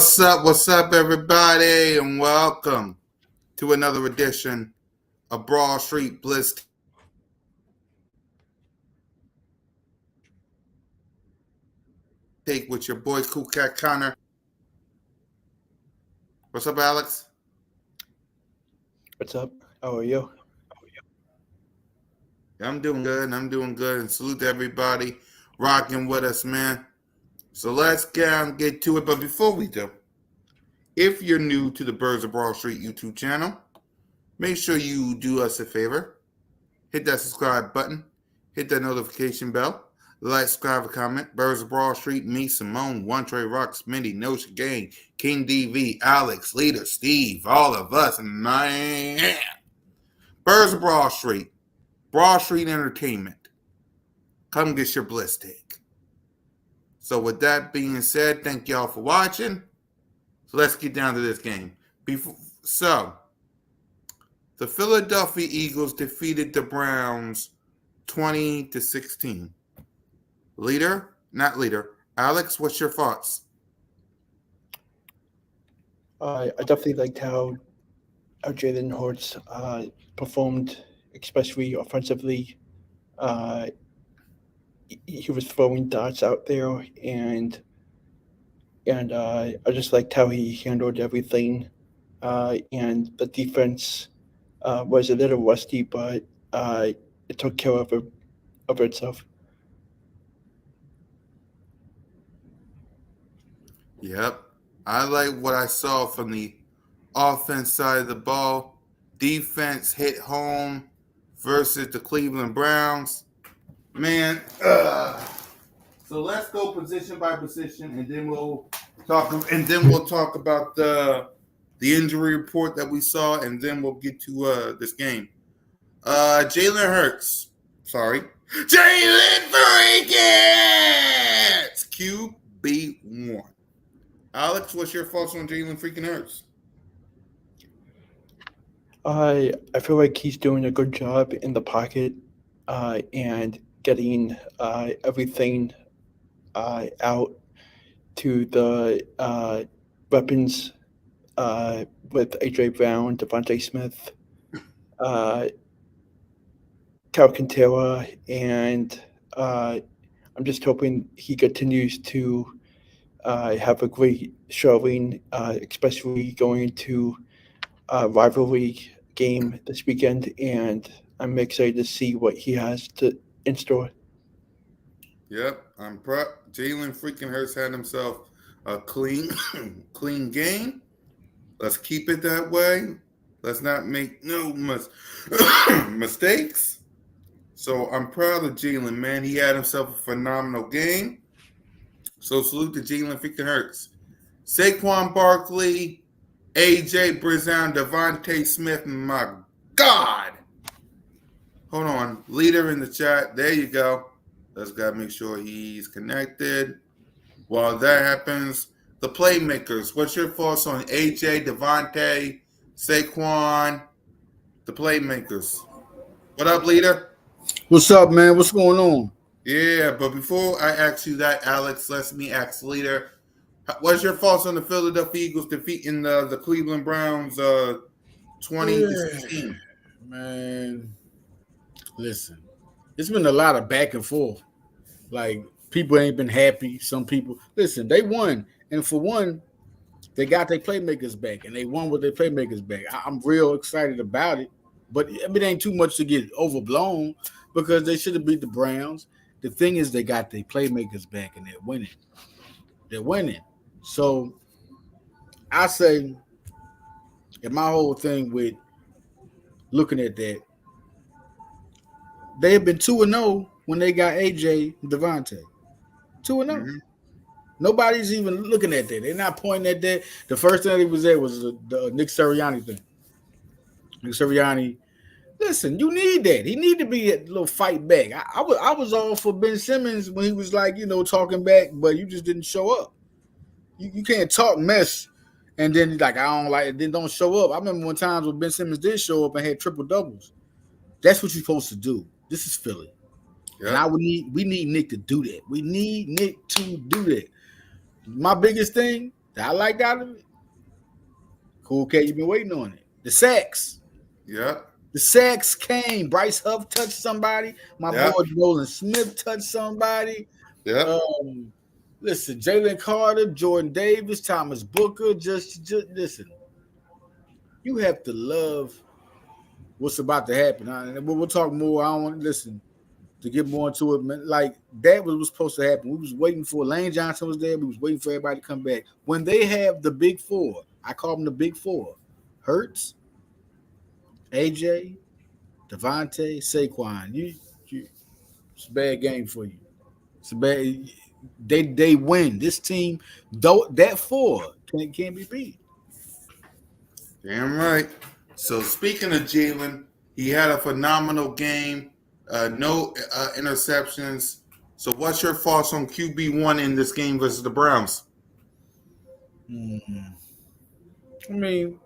What's up, everybody, and welcome to another edition of Broad Street Blitz. Take with your boy Cool Cat Connor. What's up, Alex? What's up? How are you? I'm doing good. And salute to everybody rocking with us, man. So let's get to it. But before we do, if you're new to the Birds of Broad Street YouTube channel, make sure you do us a favor. Hit that subscribe button. Hit that notification bell. Like, subscribe, comment. Birds of Broad Street, me, Simone, One Trey Rock, Smitty, Notion Gang, King DV, Alex, Leader, Steve, all of us, man. Birds of Broad Street Entertainment. Come get your bliss take. So with that being said, thank y'all for watching. So let's get down to this game. The Philadelphia Eagles defeated the Browns 20-16. Alex, what's your thoughts? I definitely liked how Jalen Hurts performed, especially offensively. He was throwing darts out there, and I just liked how he handled everything. And the defense was a little rusty, but it took care of itself. Yep. I like what I saw from the offense side of the ball. Defense hit home versus the Cleveland Browns. Man, so let's go position by position, and then we'll talk about the injury report that we saw, and then we'll get to this game. Jalen freaking QB1. Alex, what's your thoughts on Jalen freaking Hurts? I feel like he's doing a good job in the pocket and getting everything out to the weapons with A.J. Brown, Devontae Smith, Calcaterra, and I'm just hoping he continues to have a great showing, especially going into rivalry game this weekend, and I'm excited to see what he has in store. Yep, I'm proud. Jalen freaking Hurts had himself a clean game. Let's keep it that way. Let's not make no mistakes. So I'm proud of Jalen, man. He had himself a phenomenal game. So salute to Jalen freaking Hurts. Saquon Barkley, A.J. Brown, Devontae Smith, my God. Hold on. Leader in the chat. There you go. Let's gotta make sure he's connected. While that happens, the playmakers. What's your thoughts on A.J., Devontae, Saquon, the playmakers? What up, Leader? What's up, man? What's going on? Yeah, but before I ask you that, Alex, let me ask Leader. What's your thoughts on the Philadelphia Eagles defeating the Cleveland Browns 20-16? Man, listen, it's been a lot of back and forth. Like, people ain't been happy. Some people, listen, they won. And for one, they got their playmakers back, and they won with their playmakers back. I'm real excited about it. But it ain't too much to get overblown because they should have beat the Browns. The thing is, they got their playmakers back, and they're winning. They're winning. So I say, and my whole thing with looking at that, they have been 2-0 when they got AJ and Devontae. 2-0. Mm-hmm. Nobody's even looking at that. They're not pointing at that. The first thing that was there was the Nick Sirianni thing. Nick Sirianni, listen, you need that. He need to be a little fight back. I was all for Ben Simmons when he was like, talking back, but you just didn't show up. You can't talk mess and then like I don't like it, then don't show up. I remember one time when Ben Simmons did show up and had triple doubles. That's what you're supposed to do. This is Philly. Yep. And we need Nick to do that. We need Nick to do that. My biggest thing, that I liked out of it. Cool K, you've been waiting on it. The sacks. Yep. The sacks came. Bryce Huff touched somebody. My Yep. boy Nolan Smith touched somebody. Yep. Listen, Jalen Carter, Jordan Davis, Thomas Booker. Just listen. You have to love what's about to happen. And we'll talk more. I don't want to listen to get more into it. Man. Like that was supposed to happen. We was waiting for Lane Johnson was there. We was waiting for everybody to come back. When they have the big four, I call them the big four: Hurts, AJ, Devontae, Saquon. It's a bad game for you. It's a bad. They win. This team, though that four can't be beat. Damn right. So speaking of Jalen, he had a phenomenal game. No interceptions. So what's your thoughts on QB1 in this game versus the Browns? I mean,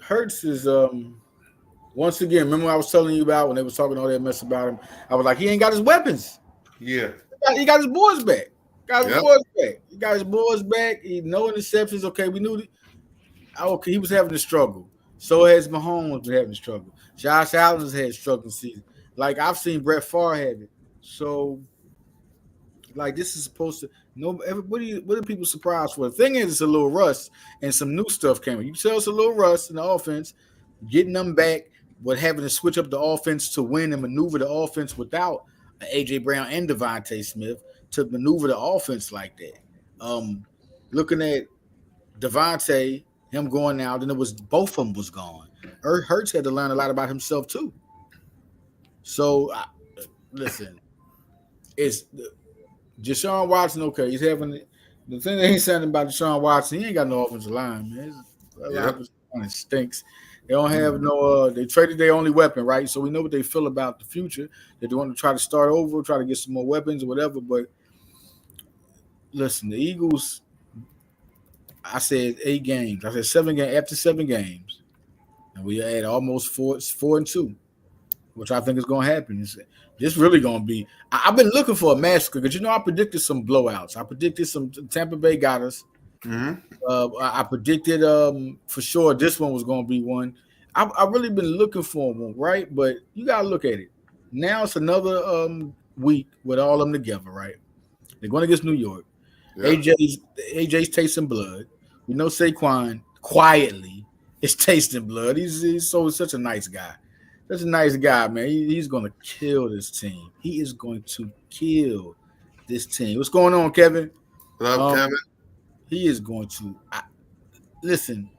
Hurts is once again. Remember I was telling you about when they was talking all that mess about him. I was like, he ain't got his weapons. Yeah. He got his boys back. Yep. He got his boys back. He no interceptions. Okay, we knew. Okay, he was having a struggle. So has Mahomes been having a struggle. Josh Allen's had a struggling season. Like I've seen Brett Favre have it. So, like this is supposed to. No, what are people surprised for? The thing is, it's a little rust and some new stuff came. You can tell it's a little rust in the offense. Getting them back, but having to switch up the offense to win and maneuver the offense without AJ Brown and Devontae Smith to maneuver the offense like that. Looking at Devontae, him going out, and it was both of them was gone. Hurts had to learn a lot about himself too. So, listen, it's Deshaun Watson. Okay, he's having the thing that he's saying about Deshaun Watson. He ain't got no offensive line, man. It stinks. They don't have no. They traded their only weapon, right? So we know what they feel about the future. That they want to try to start over, try to get some more weapons or whatever. But listen, the Eagles. I said 8 games. I said 7 games after 7 games, and we had almost 4-2, which I think is going to happen. It's really going to be. I've been looking for a massacre because I predicted some blowouts. I predicted some Tampa Bay got us. Mm-hmm. I predicted for sure this one was going to be one. I've really been looking for one, right? But you got to look at it. Now it's another week with all of them together, right? They're going against New York. Yeah. AJ's tasting blood. We know Saquon quietly is tasting blood. He's such a nice guy. Such a nice guy, man. He's going to kill this team. He is going to kill this team. What's going on, Kevin? Hello, Kevin. He is going to listen.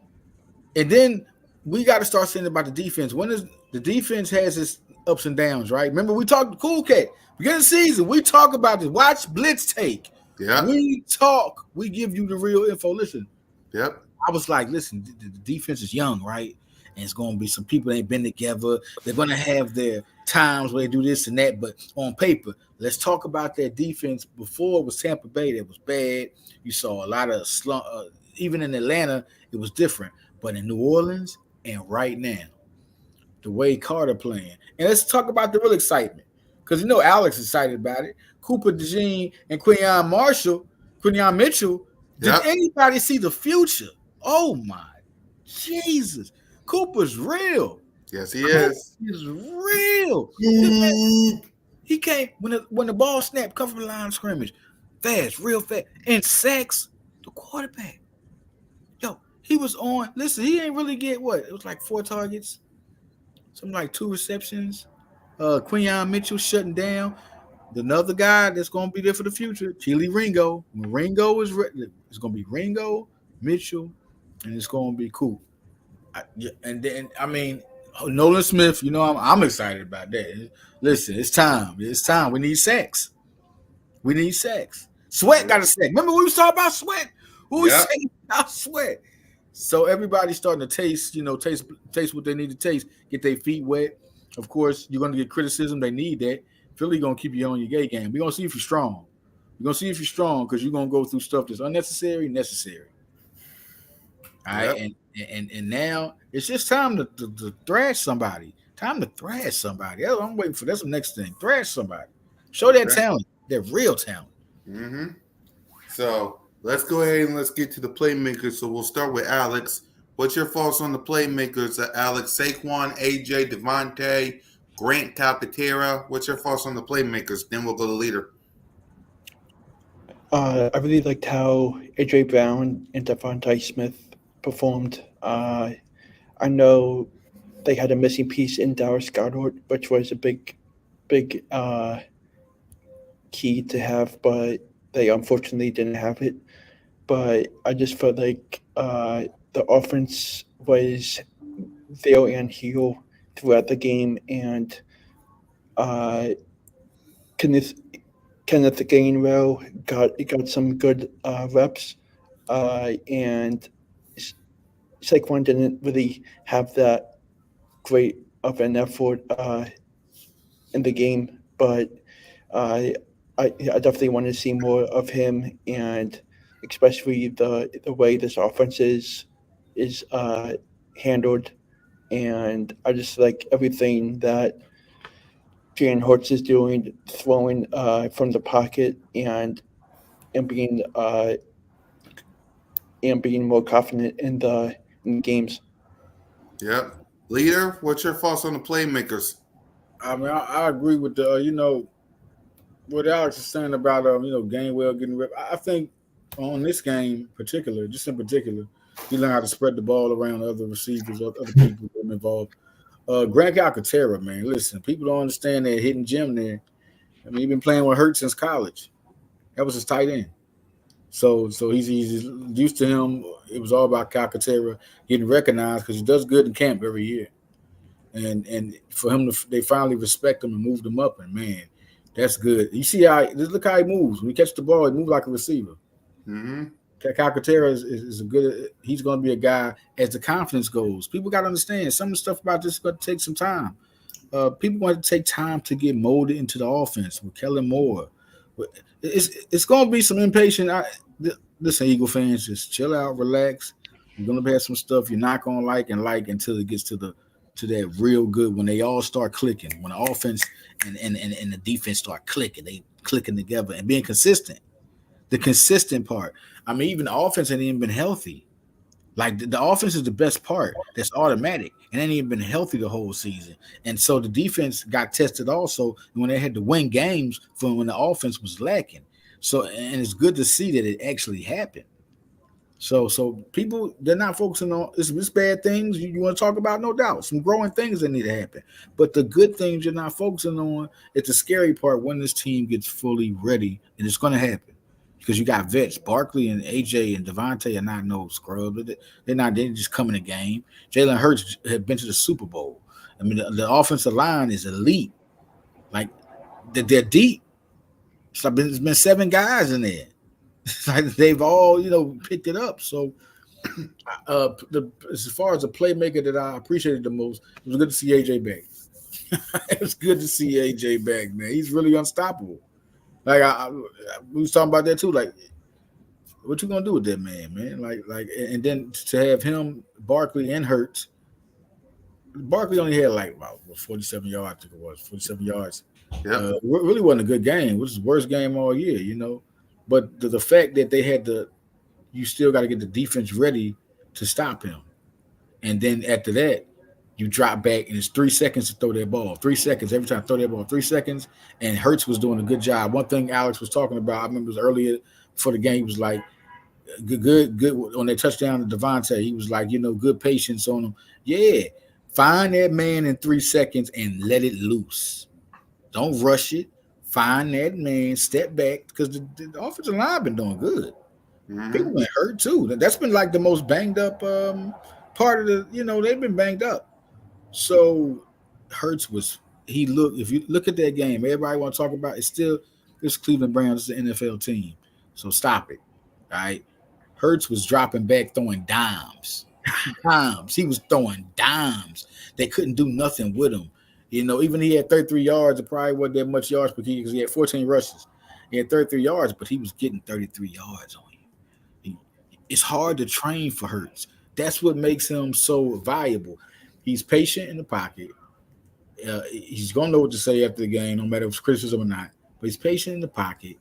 And then we got to start saying about the defense. The defense has its ups and downs, right? Remember, we talked Cool Cat. Beginning of the season, we talk about this. Watch Blitz take. Yeah. We talk. We give you the real info. Listen. Yep. I was like, listen, the defense is young, right? And it's going to be some people that ain't been together. They're going to have their times where they do this and that. But on paper, let's talk about that defense. Before it was Tampa Bay that was bad. You saw a lot of slump. Even in Atlanta, it was different. But in New Orleans and right now, the way Carter playing. And let's talk about the real excitement. Because Alex is excited about it. Cooper DeJean and Quinyon Mitchell. Did anybody see the future? Oh my Jesus. Cooper's real. Yes, he is. He's real. He came when the ball snapped, come from the line of scrimmage. Fast, real fast. And sacks the quarterback. Yo, he was on. Listen, he ain't really get what? It was like 4 targets. Something like 2 receptions. Quinyon Mitchell shutting down. Another guy that's going to be there for the future, Keely Ringo. When Ringo is ready, it's going to be Ringo, Mitchell, and it's going to be cool. And then, Nolan Smith, I'm excited about that. Listen, it's time. It's time. We need sacks. Sweat got a sack. Remember we was talking about Sweat? Who was saying about Sweat? So everybody's starting to taste what they need to taste, get their feet wet. Of course, you're going to get criticism. They need that. Philly going to keep you on your gay game. We're going to see if you're strong. We're going to see if you're strong because you're going to go through stuff that's unnecessary, necessary. All right? And now it's just time to thrash somebody. Time to thrash somebody. I'm waiting for that's the next thing. Thrash somebody. Show that talent, that real talent. Mm-hmm. So Let's go ahead and let's get to the playmakers. So we'll start with Alex. What's your thoughts on the playmakers, Alex? Saquon, AJ, Devontae, Grant Calcaterra. What's your thoughts on the playmakers? Then we'll go to leader. I really liked how AJ Brown and Devontae Smith performed. I know they had a missing piece in Dallas Goedert, which was a big key to have, but they unfortunately didn't have it. But I just felt like the offense was there and heel throughout the game, and Kenneth Gainwell got some good reps, and Saquon didn't really have that great of an effort in the game, but I definitely want to see more of him, and especially the way this offense is handled. And I just like everything that Jalen Hurts is doing, throwing from the pocket and being more confident in the games. Yep. Leader, what's your thoughts on the playmakers? I mean, I agree with the what Alex is saying about Gainwell getting ripped. I think on this game in particular, you learn how to spread the ball around other receivers, other people that are involved. Grant Calcaterra, man, listen, people don't understand that hidden gem there. I mean, he's been playing with Hurts since college. That was his tight end. So he's used to him. It was all about Calcaterra getting recognized because he does good in camp every year. And for him they finally respect him and moved him up, and man, that's good. You see look how he moves. When he catches the ball, he moves like a receiver. Mm-hmm. Calcaterra is a good. He's going to be a guy as the confidence goes. People got to understand some of the stuff about this is going to take some time. People want to take time to get molded into the offense with Kellen Moore. It's going to be some impatient. Listen, Eagle fans, just chill out, relax. You're going to have some stuff you're not going to like until it gets to that real good, when they all start clicking, when the offense and the defense start clicking, they clicking together and being consistent. The consistent part. I mean, even the offense ain't even been healthy. Like the offense is the best part. That's automatic, and ain't even been healthy the whole season. And so the defense got tested also when they had to win games from when the offense was lacking. So, and it's good to see that it actually happened. So people, they're not focusing on it's bad things you want to talk about, no doubt. Some growing things that need to happen. But the good things you're not focusing on, it's the scary part when this team gets fully ready, and it's going to happen. Because you got vets, Barkley and AJ and Devontae are not no scrubs. They're just coming to game. Jalen Hurts had been to the Super Bowl. I mean, the offensive line is elite. Like they're deep. So there's been 7 guys in there. Like they've all picked it up. So as far as the playmaker that I appreciated the most, it was good to see AJ back. It was good to see AJ back, man. He's really unstoppable. Like we was talking about that too. Like, what you gonna do with that man? Like, and then to have him, Barkley and Hurts. Barkley only had like about 47 yards. I think it was 47 yards. Yeah, really wasn't a good game. It was the worst game all year, But the fact that they had you still got to get the defense ready to stop him, and then after that, you drop back, and it's 3 seconds to throw that ball. 3 seconds every time, throw that ball. 3 seconds, and Hurts was doing a good job. One thing Alex was talking about, I remember it was earlier before the game, he was like, good on that touchdown to Devontae. He was like, good patience on him. Yeah, find that man in 3 seconds and let it loose. Don't rush it. Find that man, step back, because the offensive line been doing good. Mm-hmm. People been hurt too. That's been like the most banged up part of they've been banged up. So Hurts if you look at that game, everybody want to talk about it's still this Cleveland Browns is an NFL team. So stop it. All right. Hurts was dropping back, throwing dimes. He was throwing dimes. They couldn't do nothing with him. Even he had 33 yards, it probably wasn't that much yards because he had 14 rushes. He had 33 yards, but he was getting 33 yards on you. It's hard to train for Hurts. That's what makes him so valuable. He's patient in the pocket. He's going to know what to say after the game, no matter if it's criticism or not. But he's patient in the pocket,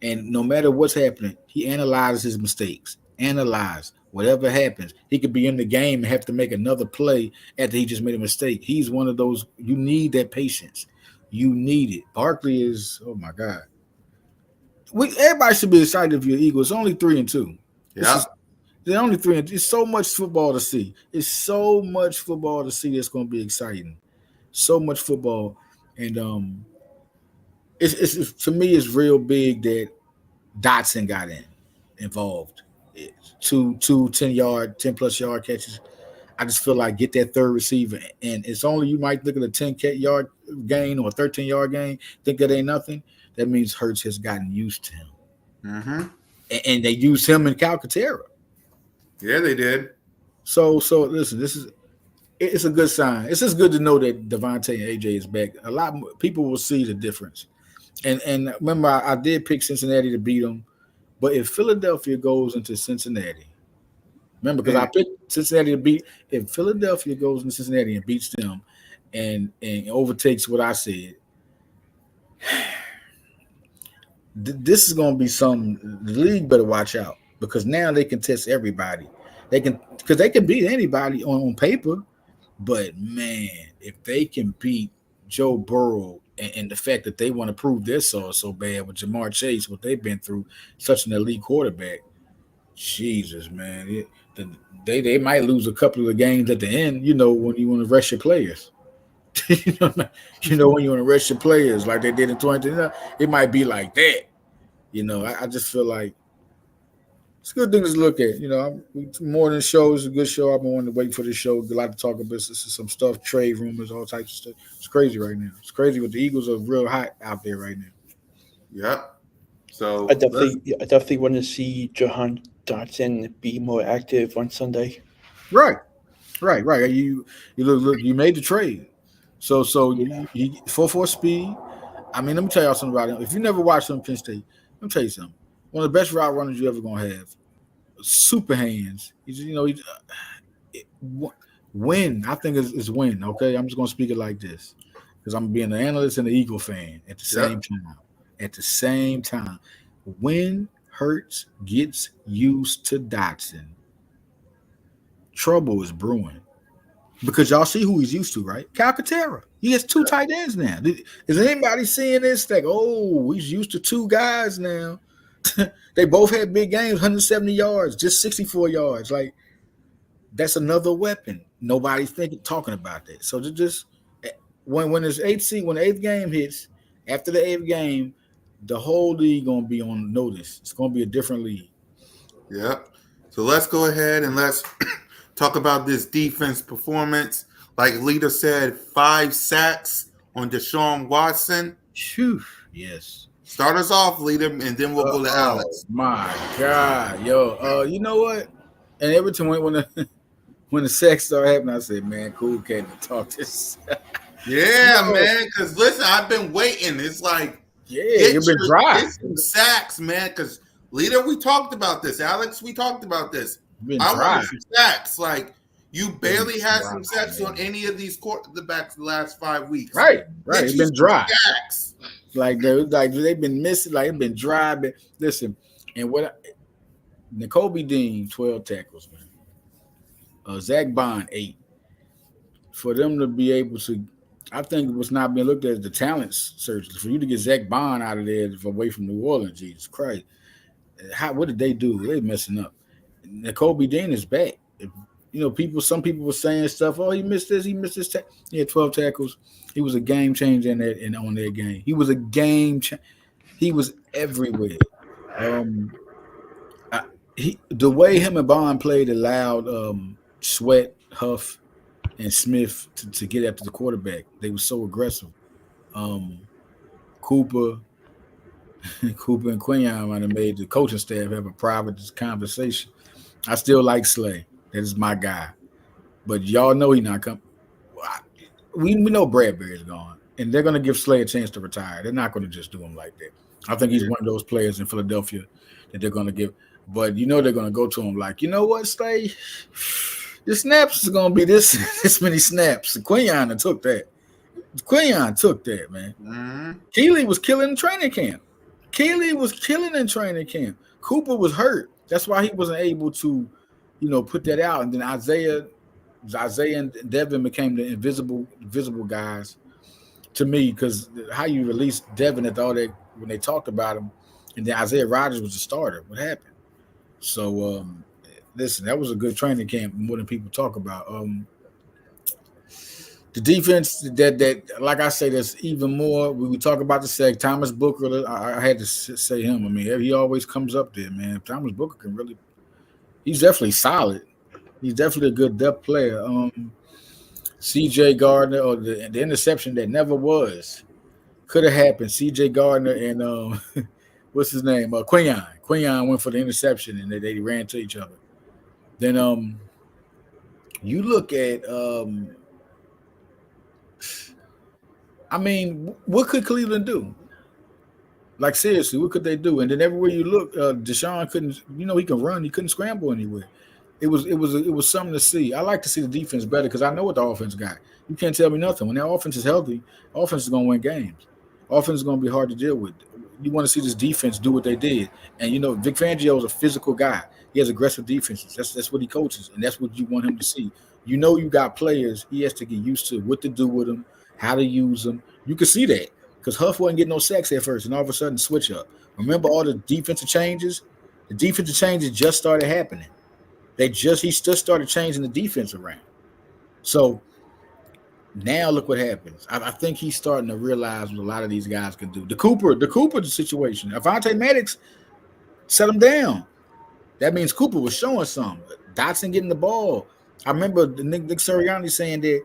And no matter what's happening, he analyzes his mistakes. Analyze whatever happens. He could be in the game and have to make another play after he just made a mistake. He's one of those. You need that patience. You need it. Barkley is. Oh my God. Everybody should be excited if you're Eagles. It's only 3-2. Yeah. They're only 3-2. It's so much football to see. It's so much football to see that's going to be exciting. So much football, and it's for me, it's real big that Dotson got involved. 10 plus yard catches. I just feel like get that third receiver, and it's only you might look at a 10-yard gain or a 13-yard gain, think that ain't nothing. That means Hurts has gotten used to him, and they used him in Calcaterra. Yeah, they did. So listen, it's a good sign. It's just good to know that Devontae and AJ is back. A lot more people will see the difference. And remember, I did pick Cincinnati to beat them, but if Philadelphia goes into Cincinnati, remember, because I picked Cincinnati to beat. If Philadelphia goes into Cincinnati and beats them, and overtakes what I said, this is going to be something the league better watch out, because now they can test everybody. They can beat anybody on paper, but man, if they can beat Joe Burrow and the fact that they want to prove their so bad with Jamar Chase, what they've been through, such an elite quarterback, Jesus, man, they might lose a couple of games at the end. You know, when you want to rest your players. you know when you want to rest your players like they did in 2020, it might be like that. You know, I just feel like it's a good thing to look at. You know, more than a show, it's a good show. I've been wanting to wait for this show. A lot to talk about. This is some stuff, trade rumors, all types of stuff. It's crazy right now. It's crazy. But the Eagles are real hot out there right now. Yep. So I definitely want to see Jahan Dotson be more active on Sunday. Right. You look. You made the trade. So you 4-4 speed. I mean, let me tell y'all something about him. If you never watched him Penn State, let me tell you something. One of the best route runners you ever gonna have. Super hands. Win. I think is win. Okay, I'm just gonna speak it like this because I'm being an analyst and an Eagle fan at the same time. At the same time, when Hurts gets used to Dotson, trouble is brewing. Because y'all see who he's used to, right? Calcaterra. He has 2 tight ends now. Is anybody seeing this? Like, oh, he's used to 2 guys now. They both had big games, 170 yards, just 64 yards. Like, that's another weapon. Nobody's talking about that. So just when it's when the 8th game hits, after the 8th game, the whole league gonna be on notice. It's gonna be a different league. Yep. So let's go ahead and let's talk about this defense performance. Like Leader said, 5 sacks on Deshaun Watson. Phew. Yes. Start us off, Leader, and then we'll go to Alex. My God, yo, you know what? And every time when the sacks start happening, I say, man, cool, can't talk this. Yeah, man. Because listen, I've been waiting. It's like, you've been dry. Get some sacks, man. Because Leader, we talked about this. Alex, we talked about this. I want some sacks. Like, you barely had some sacks on any of these quarterbacks the last 5 weeks. Right. It's been dry. Sacks. Like they've been missing. Like it's been dry. But listen, and N'Kobe Dean 12 tackles, man. Zach Bond 8. For them to be able to, I think it was not being looked at as the talent search. For you to get Zach Bond out of there away from New Orleans, Jesus Christ. What did they do? They messing up. N'Kobe Dean is back. You know, some people were saying stuff. Oh, he missed this. He had 12 tackles. He was a game changer on that game. He was a game changer. He was everywhere. The way him and Bond played allowed Sweat, Huff, and Smith to get after the quarterback. They were so aggressive. Cooper and Quinion might have made the coaching staff have a private conversation. I still like Slay. That is my guy. But y'all know he's not coming. We know Bradbury's gone. And they're going to give Slay a chance to retire. They're not going to just do him like that. I think he's one of those players in Philadelphia that they're going to give. But you know they're going to go to him like, you know what, Slay? The snaps is going to be this many snaps. Quinion took that. Man. Mm-hmm. Keeley was killing training camp. Keely was killing in training camp. Cooper was hurt. That's why he wasn't able to, put that out. And then Isaiah and Devin became the invisible guys to me, because how you released Devin at all that when they talked about him, and then Isaiah Rodgers was the starter. What happened? So listen, that was a good training camp more than people talk about. The defense that like I say, there's even more. When we talk about the sec, Thomas Booker, I had to say him. I mean, he always comes up there, man. Thomas Booker can really, he's definitely solid. He's definitely a good depth player. C.J. Gardner, or the interception that never was, could have happened. C.J. Gardner and what's his name? Quinyon. Quinyon went for the interception, and they ran to each other. Then you look at I mean, what could Cleveland do? Like, seriously, what could they do? And then everywhere you look, Deshaun couldn't. He can run. He couldn't scramble anywhere. It was something to see. I like to see the defense better because I know what the offense got. You can't tell me nothing. When that offense is healthy, offense is going to win games. Offense is going to be hard to deal with. You want to see this defense do what they did. And, Vic Fangio is a physical guy. He has aggressive defenses. That's what he coaches, and that's what you want him to see. You got players. He has to get used to what to do with them, how to use them. You can see that because Huff wasn't getting no sacks at first, and all of a sudden switch up. Remember all the defensive changes? The defensive changes just started happening. He just started changing the defense around. So now look what happens. I think he's starting to realize what a lot of these guys can do. The Cooper situation. Avonte Maddox set him down. That means Cooper was showing something. Dotson getting the ball. I remember Nick Sirianni saying that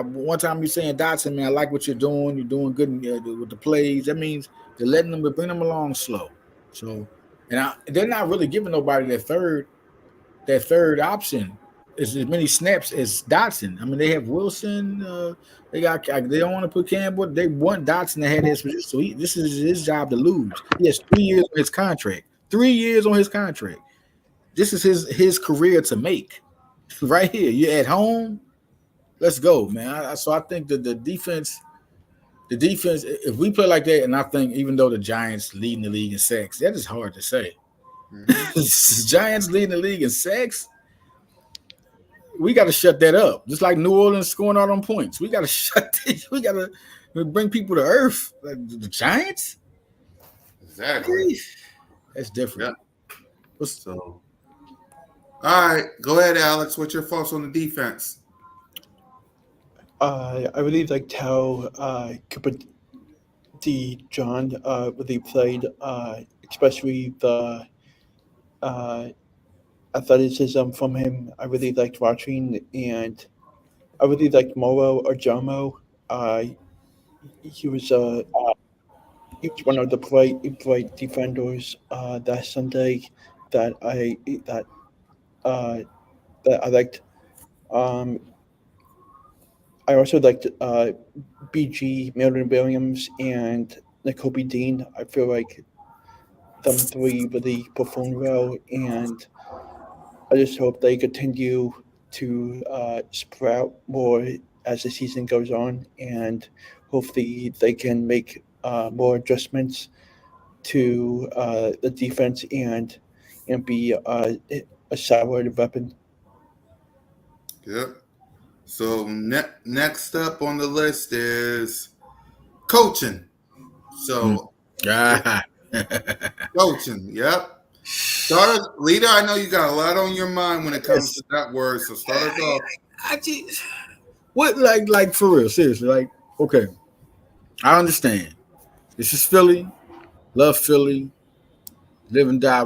one time he's saying, Dotson, man, I like what you're doing. You're doing good with the plays. That means they're letting them bring them along slow. So, they're not really giving nobody that third option is as many snaps as Dotson. I mean, they have Wilson. They don't want to put Campbell. They want Dotson to have this position. So this is his job to lose. He has 3 years on his contract. 3 years on his contract. This is his career to make. Right here. You're at home. Let's go, man. So I think that the defense, if we play like that, and I think even though the Giants leading the league in sacks, that is hard to say. Mm-hmm. Giants leading the league in sacks, we got to shut that up. Just like New Orleans scoring all them points. We got to we got to bring people to earth. Like the Giants? Exactly. That's different. Yeah. All right. Go ahead, Alex. What's your thoughts on the defense? I really liked how Cooper John really played, especially the athleticism from him. I really liked watching, and I really liked Moro or Jomo. He was one of the bright defenders that Sunday that I liked. I also liked BG, Milton Williams, and Nakobe Dean. I feel like them three really performed well, and I just hope they continue to sprout more as the season goes on, and hopefully they can make more adjustments to the defense and be a solid weapon. Yep. So next up on the list is coaching. So coaching, yep. Leader, I know you got a lot on your mind when it comes to that word. So start us off. What like for real, seriously, like, okay. I understand. This is Philly, love Philly, live and die.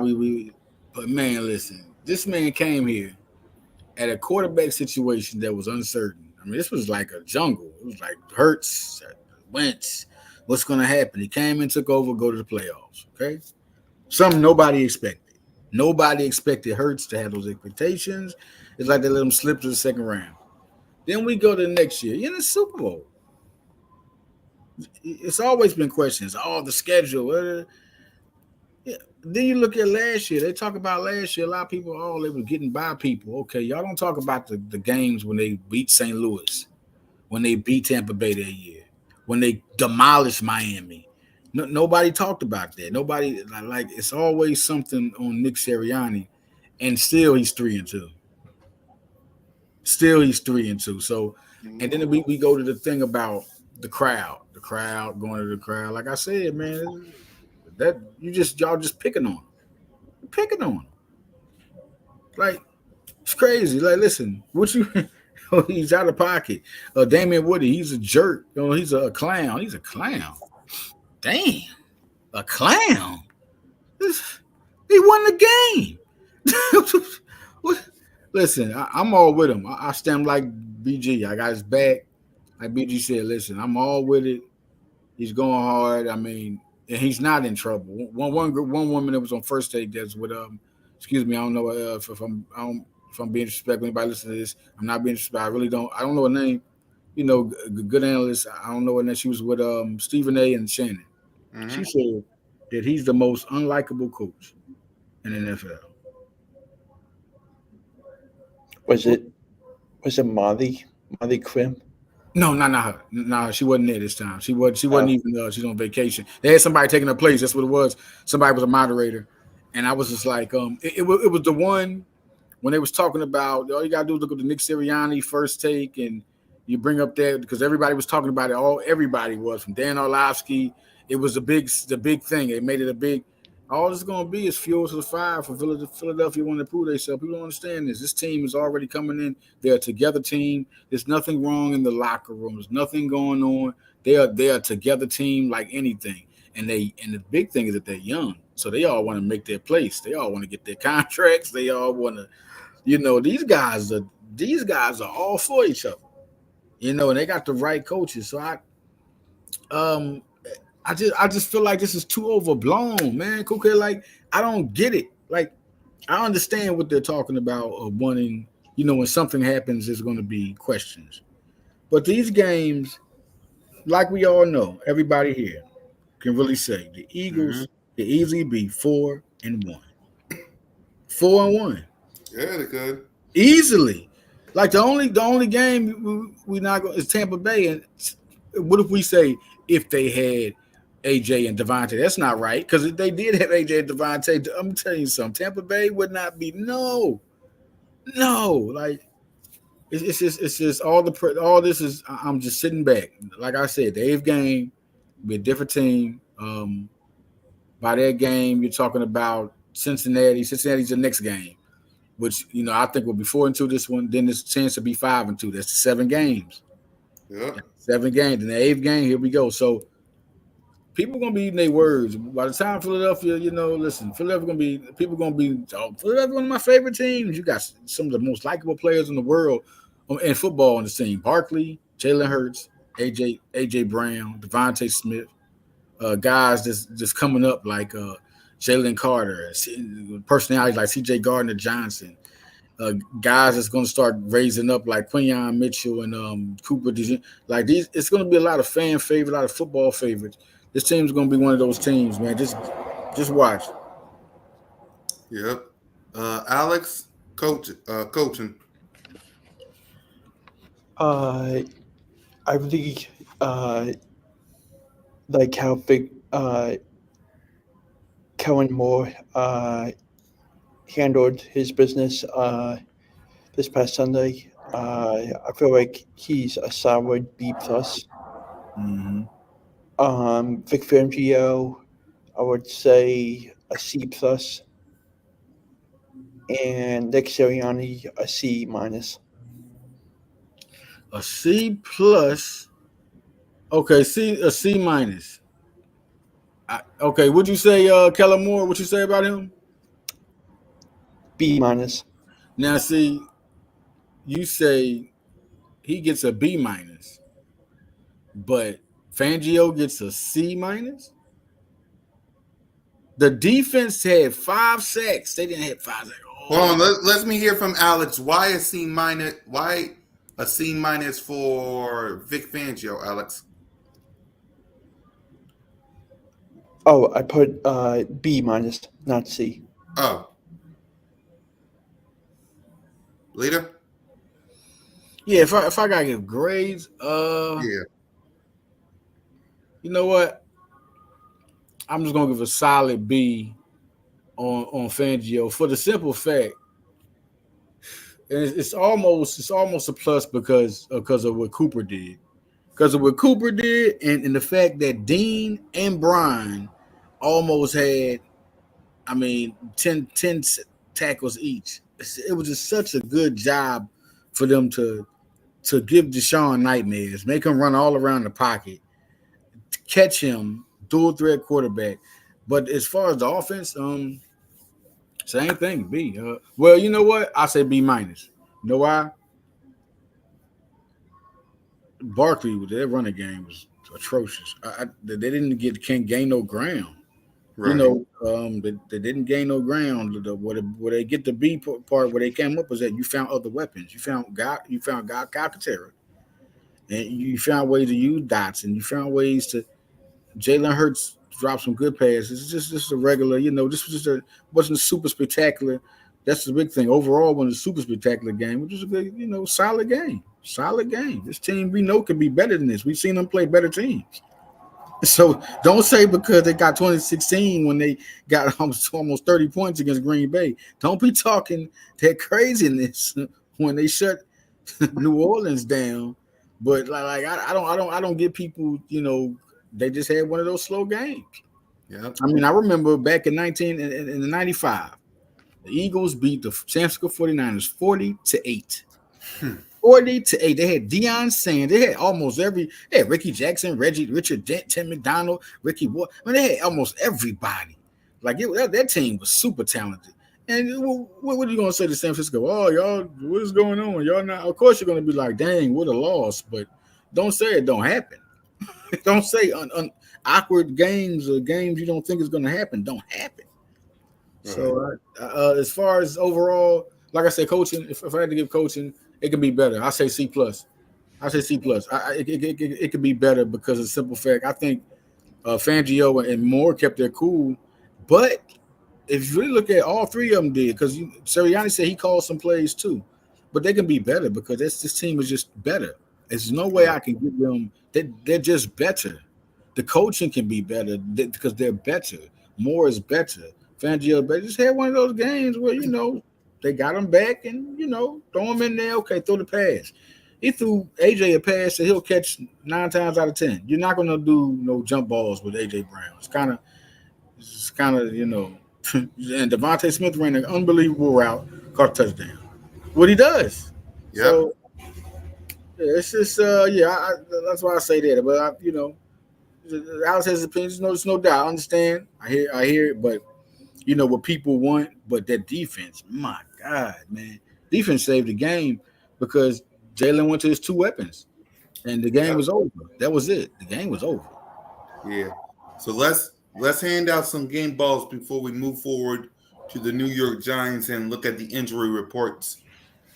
But man, listen, this man came here at a quarterback situation that was uncertain. I mean, this was like a jungle. It was like Hurts, Wentz. What's going to happen? He came and took over, go to the playoffs. Okay, something nobody expected. Nobody expected Hurts to have those expectations. It's like they let him slip to the second round. Then we go to the next year. You're in the Super Bowl. It's always been questions. Oh, the schedule. Then you look at last year. They talk about last year. A lot of people, they were getting by people. Okay, y'all don't talk about the games when they beat St. Louis, when they beat Tampa Bay that year, when they demolished Miami. Nobody talked about that. Nobody like it's always something on Nick Sirianni, and still he's 3-2. Still he's 3-2. So, and then we go to the thing about the crowd going to the crowd. Like I said, man, that y'all just picking on him, Like it's crazy. Like listen, what you. He's out of pocket. Damian Woody, he's a jerk. He's a clown. He's a clown. Damn, a clown. He won the game. Listen, I'm all with him. I stand like BG. I got his back. Like BG said, listen, I'm all with it. He's going hard. I mean, and he's not in trouble. One woman that was on First Take that's with excuse me, I don't know if I'm being disrespectful. Anybody listening to this, I'm not being disrespectful. I really don't. I don't know her name. Good analyst. I don't know her name. She was with Stephen A. and Shannon. Mm-hmm. She said that he's the most unlikable coach in the NFL. Was it Molly Krim? No, not her. No, she wasn't there this time. She wasn't even. She's on vacation. They had somebody taking her place. That's what it was. Somebody was a moderator, and I was just like, it was the one when they was talking about all you gotta do is look at the Nick Sirianni First Take, and you bring up that because everybody was talking about it. Everybody was from Dan Orlovsky. It was the big thing. They made it a big. All it's going to be is fuel to the fire for Philadelphia wanting to prove themselves. People don't understand this. This team is already coming in. They're a together team. There's nothing wrong in the locker room. There's nothing going on. They are a together team like anything. And the big thing is that they're young. So they all want to make their place. They all want to get their contracts. They all want to, these guys are all for each other. And they got the right coaches. So I just feel like this is too overblown, man. Okay, like I don't get it. Like I understand what they're talking about of wanting, when something happens, there's going to be questions. But these games, like we all know, everybody here can really say the Eagles can easily be 4-1. 4-1. Yeah, they could easily. Like the only game we not going is Tampa Bay. And what if we say if they had AJ and Devontae? That's not right, because if they did have AJ and Devontae, I'm telling you something, Tampa Bay would not be no. Like it's just all this is. I'm just sitting back. Like I said, the 8th game be a different team. By that game, you're talking about Cincinnati. Cincinnati's the next game, which I think will be 4-2 this one. Then there's a chance to be 5-2. That's 7 games. Yeah, 7 games. In the 8th game, here we go. So people gonna be eating their words. By the time Philadelphia, listen, Philadelphia gonna be Philadelphia, one of my favorite teams. You got some of the most likable players in the world in football on the team. Barkley, Jalen Hurts, AJ Brown, Devontae Smith, guys just coming up like Jalen Carter, personalities like CJ Gardner-Johnson, guys that's going to start raising up like Quinyon Mitchell and Cooper. Like these, it's going to be a lot of fan favorites, a lot of football favorites. This team's going to be one of those teams, man. Just watch. Yep. Alex, coaching. I really like how big Kellen Moore handled his business this past Sunday. I feel like he's a solid B+. Mm-hmm. Vic Fangio, I would say a C+, and Nick Sirianni a C-. A C+. Okay, a C-. Okay, what'd you say, Kellen Moore? What you say about him? B-. Now, see, you say he gets a B-, but Fangio gets a C-. The defense had 5 sacks. They didn't have 5 sacks. Hold on, let me hear from Alex. Why a C-? Why a C- for Vic Fangio, Alex? Oh, I put B-, not C. Oh. Leader? Yeah, if I gotta give grades, yeah. You know what? I'm just gonna give a solid B on Fangio for the simple fact, and it's almost a plus because of what Cooper did. Because of what Cooper did, and the fact that Dean and Brian almost had, 10 tackles each. It was just such a good job for them to give Deshaun nightmares, make him run all around the pocket, catch him, dual threat quarterback. But as far as the offense, same thing, B. Well, you know what? I say B minus. You know why? Barkley, their running game was atrocious. They can't gain no ground. Right. They didn't gain no ground. Where they get the B part, where they came up was that you found other weapons. You found Kyle Katera, and you found ways to use dots, and you found ways to Jalen Hurts dropped some good passes. It's just a regular, this was wasn't super spectacular. That's the big thing. Overall, wasn't a super spectacular game, which was a good, solid game. Solid game. This team we know can be better than this. We've seen them play better teams. So don't say because they got 2016 when they got almost 30 points against Green Bay. Don't be talking that craziness when they shut New Orleans down. But like I don't get people, they just had one of those slow games. Yeah. I remember back in 95, the Eagles beat the San Francisco 49ers 40-8. 40-8. They had Deion Sanders. They had almost they had Ricky Jackson, Richard Dent, Tim McDonald, Ricky Ward. They had almost everybody. Like that team was super talented. And what are you gonna say to San Francisco? Oh, y'all, what is going on? Y'all not. Of course, you're gonna be like, dang, what a loss. But don't say it don't happen. Don't say awkward games or games you don't think is gonna happen. Don't happen. Right. So as far as overall, like I said, coaching. If I had to give coaching, it could be better. I say C plus. It could be better because of the simple fact. I think Fangio and Moore kept their cool, but if you really look at all three of them did, because Sirianni said he called some plays too, but they can be better because this team is just better. There's no way I can give them. They're just better. The coaching can be better because they're better. Moore is better. Fangio, but just had one of those games where they got him back and throw him in there. Okay, throw the pass. He threw AJ a pass that he'll catch 9 times out of 10. You're not gonna do no jump balls with AJ Brown. It's kind of and Devontae Smith ran an unbelievable route, caught a touchdown. What he does. Yeah. So it's just that's why I say that. But Alex has his opinions. There's no doubt. I understand. I hear it, but what people want, but that defense, my God, man. Defense saved the game because Jalen went to his 2 weapons and the game was over. That was it. The game was over. Yeah. So let's hand out some game balls before we move forward to the New York Giants and look at the injury reports.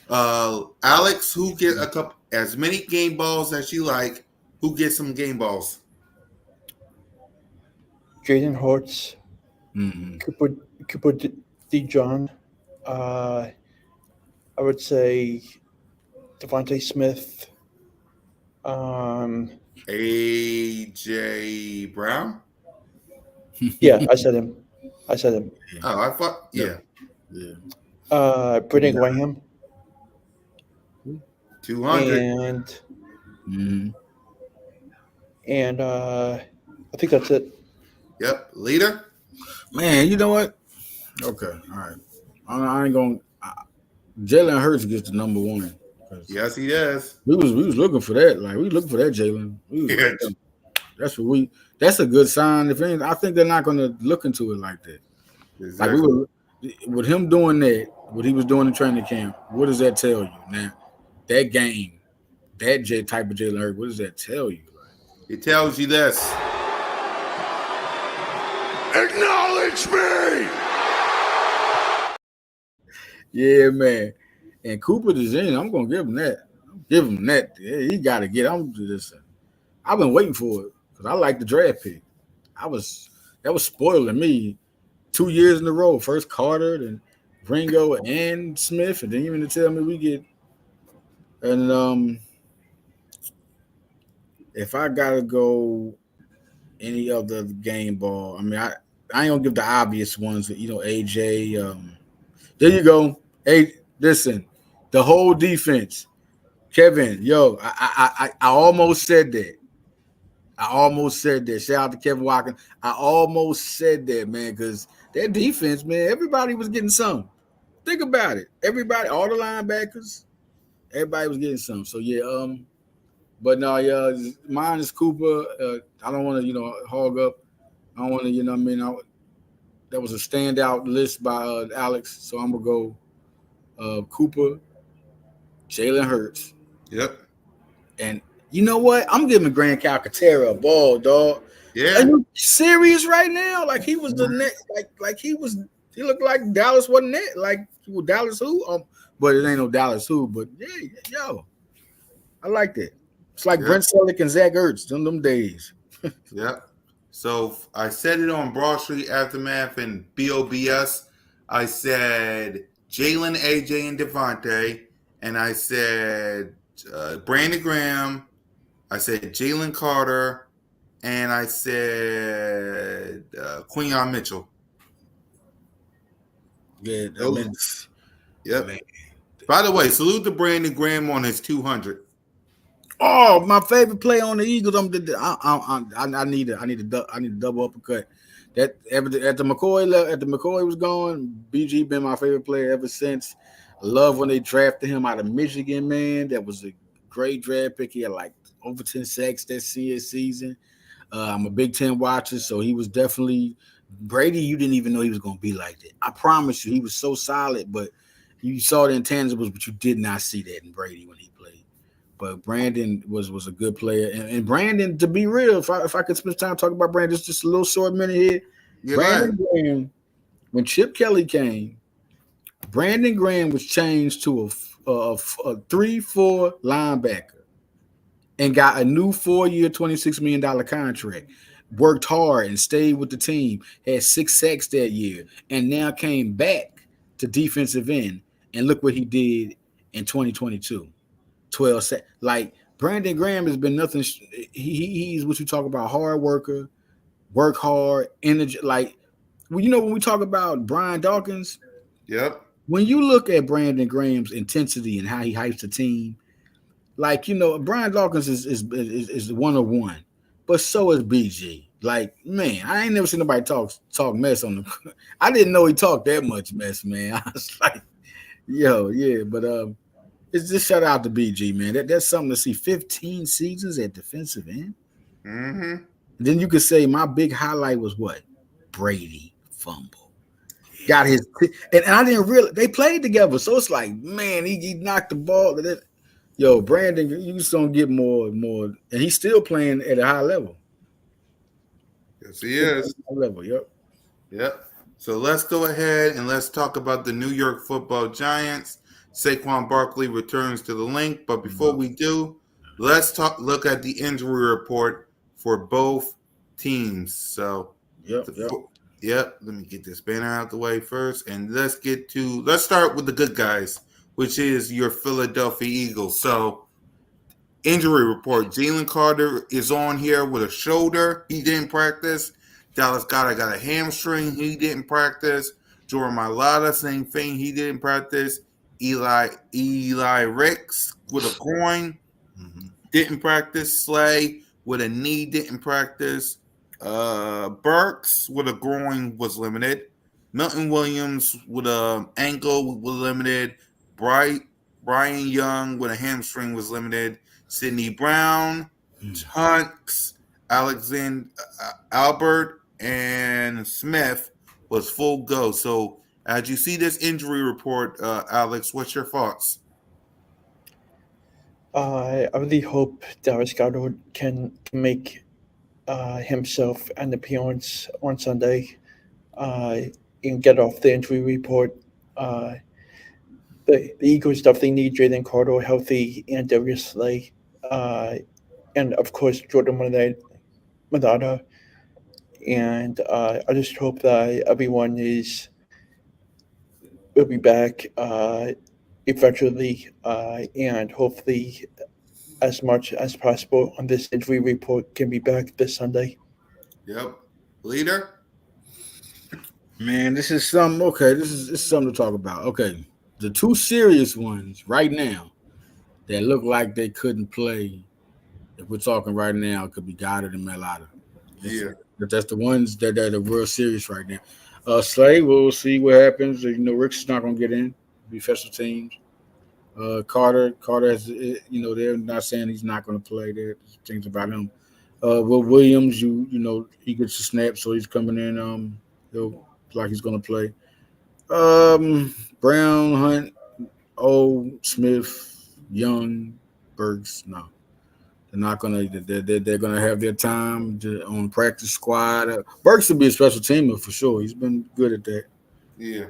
Alex, who get as many game balls as you like, who gets some game balls? Jaden Hurts, Cooper DeJohn. I would say Devontae Smith. AJ Brown. Yeah, I said him. Oh, I thought. Yeah. Brittany Graham. 200. And I think that's it. Yep. Leader? Man, you know what? Okay. All right. I ain't going to – Jalen Hurts gets the number 1. Yes, he does. We was looking for that. Like, we looking for that, Jalen. That's a good sign. If anything, I think they're not going to look into it like that. Exactly. Like with him doing that, what he was doing in training camp, what does that tell you? Now, that game, that type of Jalen Hurts, what does that tell you? It tells you this. Acknowledge me! Yeah, man. And Cooper DeJean, I'm going to give him that. Yeah, he got to get. I've been waiting for it because I like the draft pick. That was spoiling me 2 years in a row. First Carter, then Ringo and Smith, and then even to tell me we get. And if I gotta go, any of the game ball. I mean, I ain't gonna give the obvious ones. AJ. There you go. Hey, listen, the whole defense. Kevin, yo, I almost said that. I almost said that. Shout out to Kevin Watkins. I almost said that, man, because that defense, man, everybody was getting some. Think about it. Everybody, all the linebackers, everybody was getting some. So yeah, but no, yeah, mine is Cooper. I don't want to, hog up. I don't want to, that was a standout list by Alex. So I'm gonna go Cooper, Jalen Hurts, Yep. and you know what? I'm giving Grand Calcaterra a ball, dog. Are Yeah. you serious right now? Like he was the next, like he was. He looked like Dallas wasn't it? Like Dallas who? But it ain't no Dallas who. But yeah, yo, I like that. It's like Yep. Brent Selleck and Zach Ertz them days. Yep. So I said it on Broad Street Aftermath and BOBS. I said Jalen, AJ, and Devontae. And I said Brandon Graham. I said Jalen Carter. And I said Quinyon Mitchell. Yeah, I Those- mean, Yep. man. By the way, salute to Brandon Graham on his 200. Oh, my favorite play on the Eagles. I need a double uppercut. That at the McCoy was gone. BG been my favorite player ever since. I love when they drafted him out of Michigan. Man, that was a great draft pick. He had like over 10 sacks that senior season. I'm a Big Ten watcher, so he was definitely Brady. You didn't even know he was going to be like that. I promise you, he was so solid, but you saw the intangibles, but you did not see that in Brady when he played. But Brandon was a good player, and Brandon, to be real, if I could spend time talking about Brandon, just a little short minute here. Yeah, Brandon Graham, when Chip Kelly came, Brandon Graham was changed to a 3-4 linebacker and got a new 4-year, $26 million contract. Worked hard and stayed with the team. Had 6 sacks that year, and now came back to defensive end. And look what he did in 2022. 12 sacks. Like Brandon Graham has been nothing. He's what you talk about, hard worker, work hard, energy. Like, when we talk about Brian Dawkins, Yep. when you look at Brandon Graham's intensity and how he hypes the team, like, Brian Dawkins is 101, but so is BG. Like, man, I ain't never seen nobody talk mess on the. I didn't know he talked that much mess, man. I was like, yo, yeah, but it's just shout out to BG, man. That's something to see. 15 seasons at defensive end. Mm-hmm. Then you could say my big highlight was what? Brady fumble. Got his and I didn't really they played together. So it's like, man, he knocked the ball. Yo, Brandon, you just don't get more and more. And he's still playing at a high level. Yes, he is. High level, yep. Yep. So let's go ahead and let's talk about the New York Football Giants. Saquon Barkley returns to the link, but before we do, let's look at the injury report for both teams. So, Yep. Let me get this banner out the way first, and let's start with the good guys, which is your Philadelphia Eagles. So, injury report: Jalen Carter is on here with a shoulder. He didn't practice. Dallas Goedert got a hamstring. He didn't practice. Jordan Mailata, same thing. He didn't practice. Eli Ricks with a groin, didn't practice. Slay with a knee, didn't practice. Burks with a groin was limited. Milton Williams with an ankle was limited. Brian Young with a hamstring was limited. Sidney Brown, Tunks, Alexander Albert, and Smith was full go. So as you see this injury report, Alex, what's your thoughts? I really hope Dallas Goedert can make himself an appearance on Sunday and get off the injury report. The Eagles definitely need Jalen Carter healthy and Darius Slay. And, of course, Jordan Mailata. And I just hope that everyone will be back eventually and hopefully as much as possible on this injury report can be back this Sunday. Yep. Leader? Man, this is something. Okay, this is something to talk about. Okay, the two serious ones right now that look like they couldn't play. If we're talking right now, it could be Goddard and Melata. Yeah. That's the ones that are real serious right now. Slay, we'll see what happens. You know, Rick's is not going to get in. Be special teams. Carter has. They're not saying he's not going to play. There's things about him. Will Williams, you know, he gets a snap, so he's coming in. He'll like he's going to play. Brown, Hunt, Smith, Young, Burks. No, they're not gonna. They're gonna have their time on practice squad. Burks will be a special teamer for sure. He's been good at that. Yeah.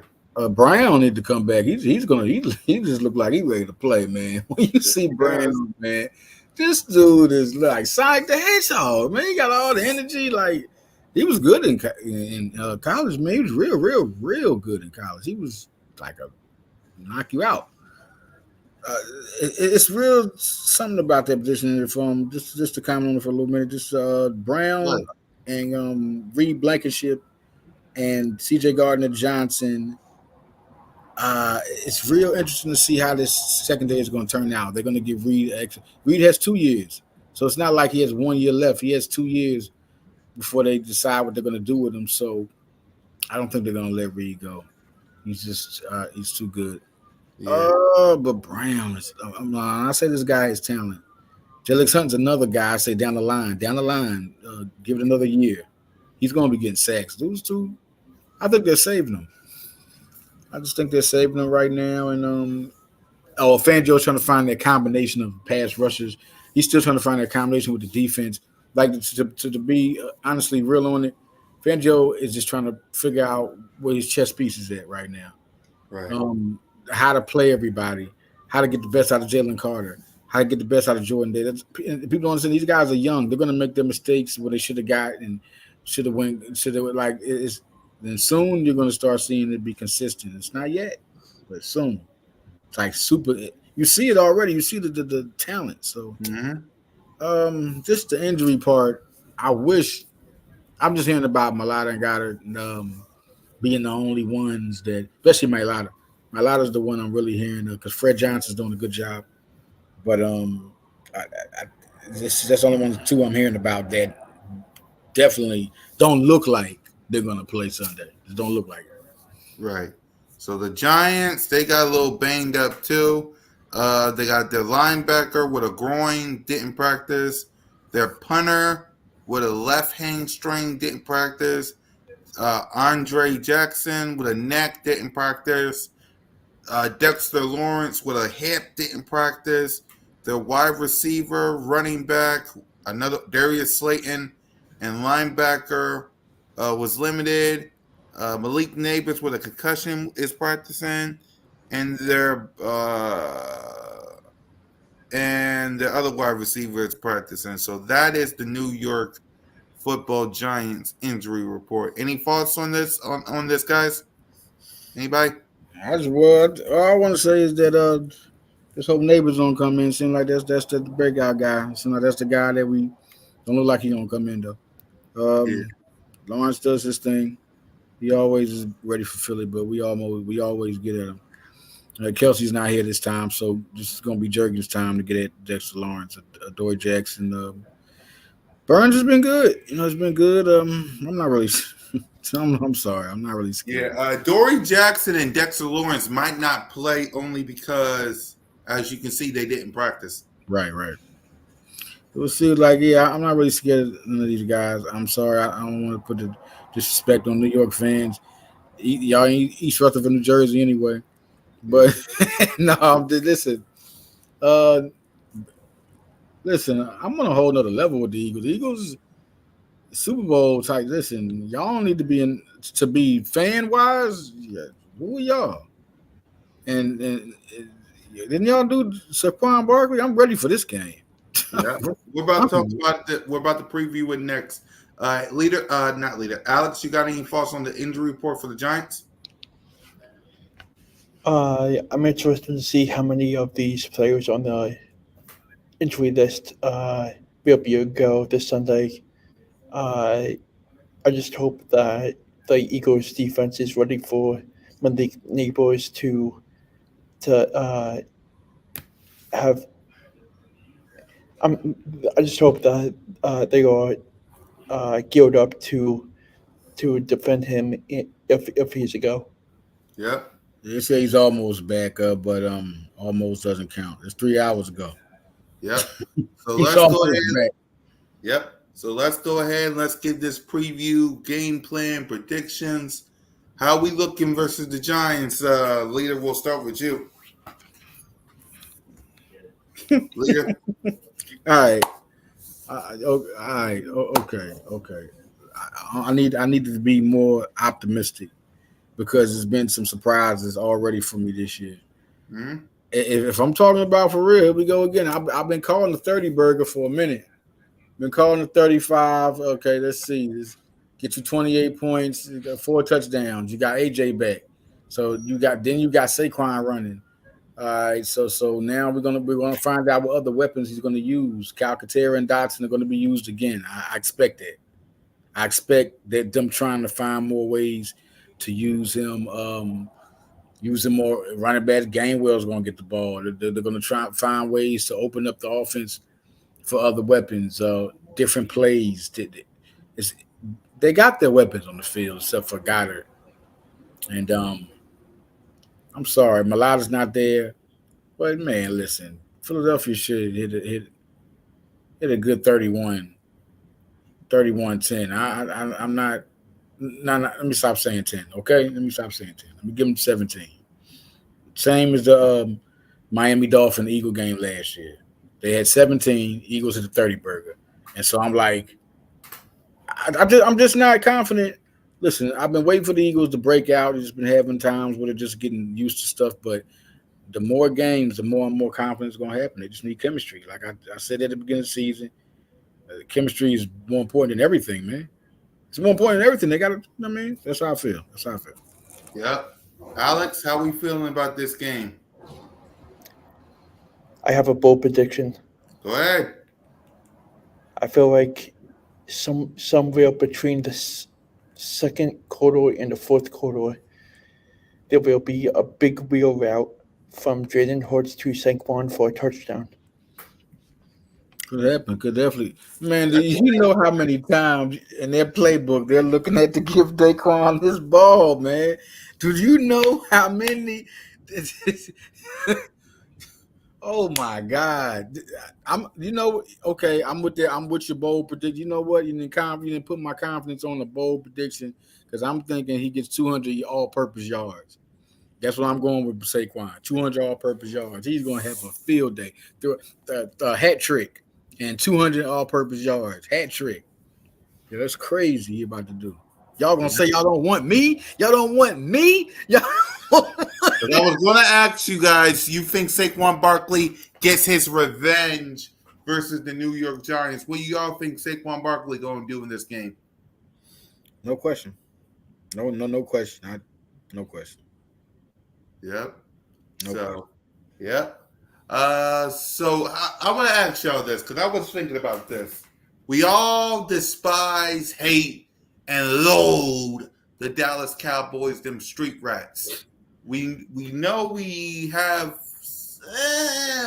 Brown need to come back. He just look like he's ready to play, man. When you see Brown, man, this dude is like Sonic the Hedgehog, man. He got all the energy. Like he was good in college, man. He was real good in college. He was like a knock you out. It's real something about that position. From just to comment on it for a little minute, just Brown and Reed Blankenship and C.J. Gardner Johnson. It's real interesting to see how this secondary is going to turn out. They're going to give Reed extra. Reed has 2 years, so it's not like he has 1 year left. He has 2 years before they decide what they're going to do with him. So I don't think they're going to let Reed go. He's just he's too good. Yeah. But Brown is. I say this guy has talent. Jelix Hunt's another guy. I say down the line, give it another year. He's going to be getting sacks. Those two, I think they're saving him. I just think they're saving him right now. And Fangio's trying to find that combination of pass rushers. He's still trying to find that combination with the defense. Like to be honestly real on it, Fangio is just trying to figure out where his chess piece is at right now. Right. How to play everybody, how to get the best out of Jalen Carter, how to get the best out of Jordan Day. People don't understand these guys are young. They're going to make their mistakes where they should have got and should have went. Should have like it's. Then soon you're going to start seeing it be consistent. It's not yet, but soon. It's like super. You see it already. You see the talent. So, just the injury part. I wish. I'm just hearing about Melata and Goddard being the only ones that, especially Melata. Melata's the one I'm really hearing because Fred Johnson's doing a good job. But that's the only one, two I'm hearing about that definitely don't look like they're going to play Sunday. It don't look like it. Right. So the Giants, they got a little banged up too. They got their linebacker with a groin, didn't practice. Their punter with a left hamstring, didn't practice. Andre Jackson with a neck, didn't practice. Dexter Lawrence with a hip, didn't practice. Their wide receiver, running back, another Darius Slayton, and linebacker was limited. Malik Neighbors with a concussion is practicing, and the other wide receiver is practicing. So that is the New York Football Giants injury report. Any thoughts on this? On this, guys? Anybody? All I want to say is that just hope Neighbors don't come in. Seems like that's the breakout guy. Seems like that's the guy that we don't look like he gonna come in though. Lawrence does his thing. He always is ready for Philly, but we always get at him. Kelsey's not here this time, so this is going to be Jurgen's time to get at Dexter Lawrence, Dory Jackson. Burns has been good. It's been good. I'm not really – I'm sorry. I'm not really scared. Yeah, Dory Jackson and Dexter Lawrence might not play only because, as you can see, they didn't practice. Right. We'll see. I'm not really scared of none of these guys. I'm sorry. I don't want to put the disrespect on New York fans. Y'all ain't East Rutherford, New Jersey anyway. But no, listen. Listen, I'm on a whole nother level with the Eagles. The Eagles Super Bowl type. Listen, y'all don't need to be fan wise. Yeah, who are y'all? And didn't y'all do Saquon Barkley? I'm ready for this game. Yeah. We're about to talk about it. We're about to preview it next. Not leader. Alex, you got any thoughts on the injury report for the Giants? I'm interested to see how many of these players on the injury list will be a go this Sunday. I just hope that the Eagles defense is ready for Malik Neighbors to have. I just hope that they are geared up to defend him if he's a go. Yep. They say he's almost back up, but almost doesn't count. It's 3 hours ago. Yep. So He's let's go almost ahead. back. Yep. So let's go ahead and let's get this preview, game plan, predictions. How we looking versus the Giants? Leader, we'll start with you. Leader. All right. All right. Okay. I need to be more optimistic because there's been some surprises already for me this year. Mm-hmm. If I'm talking about for real, here we go again. I've been calling the 30 burger for a minute. Been calling the 35. Okay, let's see. Let's get you 28 points, you got 4 touchdowns. You got AJ back. So you got Saquon running. All right, so now we're gonna find out what other weapons he's gonna use. Calcaterra and Dotson are gonna be used again. I expect that. I expect that them trying to find more ways to use him. Use him more. Running back Gainwell's gonna get the ball. They're gonna try and find ways to open up the offense for other weapons, different plays. They got their weapons on the field except for Goddard. And I'm sorry, Malata's not there. But man, listen, Philadelphia should hit a good 31-10. I'm not. No, let me stop saying 10. Okay, let me stop saying 10. Let me give them 17. Same as the Miami Dolphin Eagle game last year. They had 17. Eagles hit the 30 burger, and so I'm like, I'm just not confident. Listen, I've been waiting for the Eagles to break out. It's just been having times where they're just getting used to stuff, but the more games, the more and more confidence is going to happen. They just need chemistry. Like I said at the beginning of the season, chemistry is more important than everything, man. It's more important than everything. They got to, I mean, that's how I feel. Yep. Alex, how we feeling about this game? I have a bold prediction. Go ahead. I feel like somewhere between the second quarter and the fourth quarter, there will be a big wheel route from Jalen Hurts to Saquon for a touchdown. Could happen. Could definitely. Man, do you know how many times in their playbook they're looking at to give Daquan this ball, man? Do you know how many? Oh my God! Okay. I'm with your bold prediction. You know what? You didn't put my confidence on the bold prediction because I'm thinking he gets 200 all-purpose yards. That's what I'm going with Saquon. 200 all-purpose yards. He's going to have a field day. A hat trick and 200 all-purpose yards. Hat trick. Yeah, that's crazy he about to do. Y'all going to say y'all don't want me? Y'all don't want me? Y'all I was going to ask you guys, you think Saquon Barkley gets his revenge versus the New York Giants? What do y'all think Saquon Barkley going to do in this game? No question. No question. No question. Yep. No question. Yep. So I want to ask y'all this because I was thinking about this. We all despise, hate, and loathe the Dallas Cowboys, them street rats. We know we have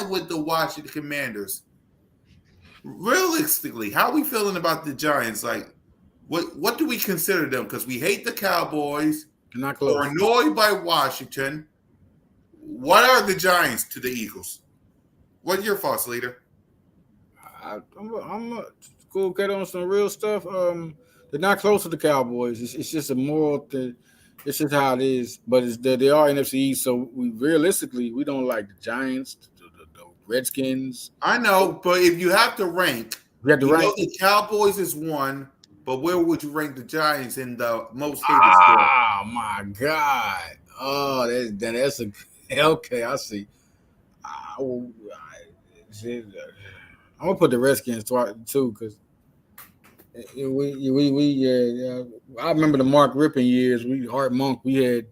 with the Washington Commanders. Realistically, how are we feeling about the Giants? Like, what do we consider them? Because we hate the Cowboys. They're not close. We're annoyed by Washington. What are the Giants to the Eagles? What's your thoughts, leader? I'm a cool cat on some real stuff. They're not close to the Cowboys. It's just a moral thing. It's just how it is. But they are NFC East, so we don't like the Giants, the Redskins. I know, but if you have to rank, we have to rank. The Cowboys is one, but where would you rank the Giants in the most hated Oh my God! Oh, that's a okay. I see. I'm gonna put the Redskins too because we I remember the Mark Rippon years. Art Monk. We had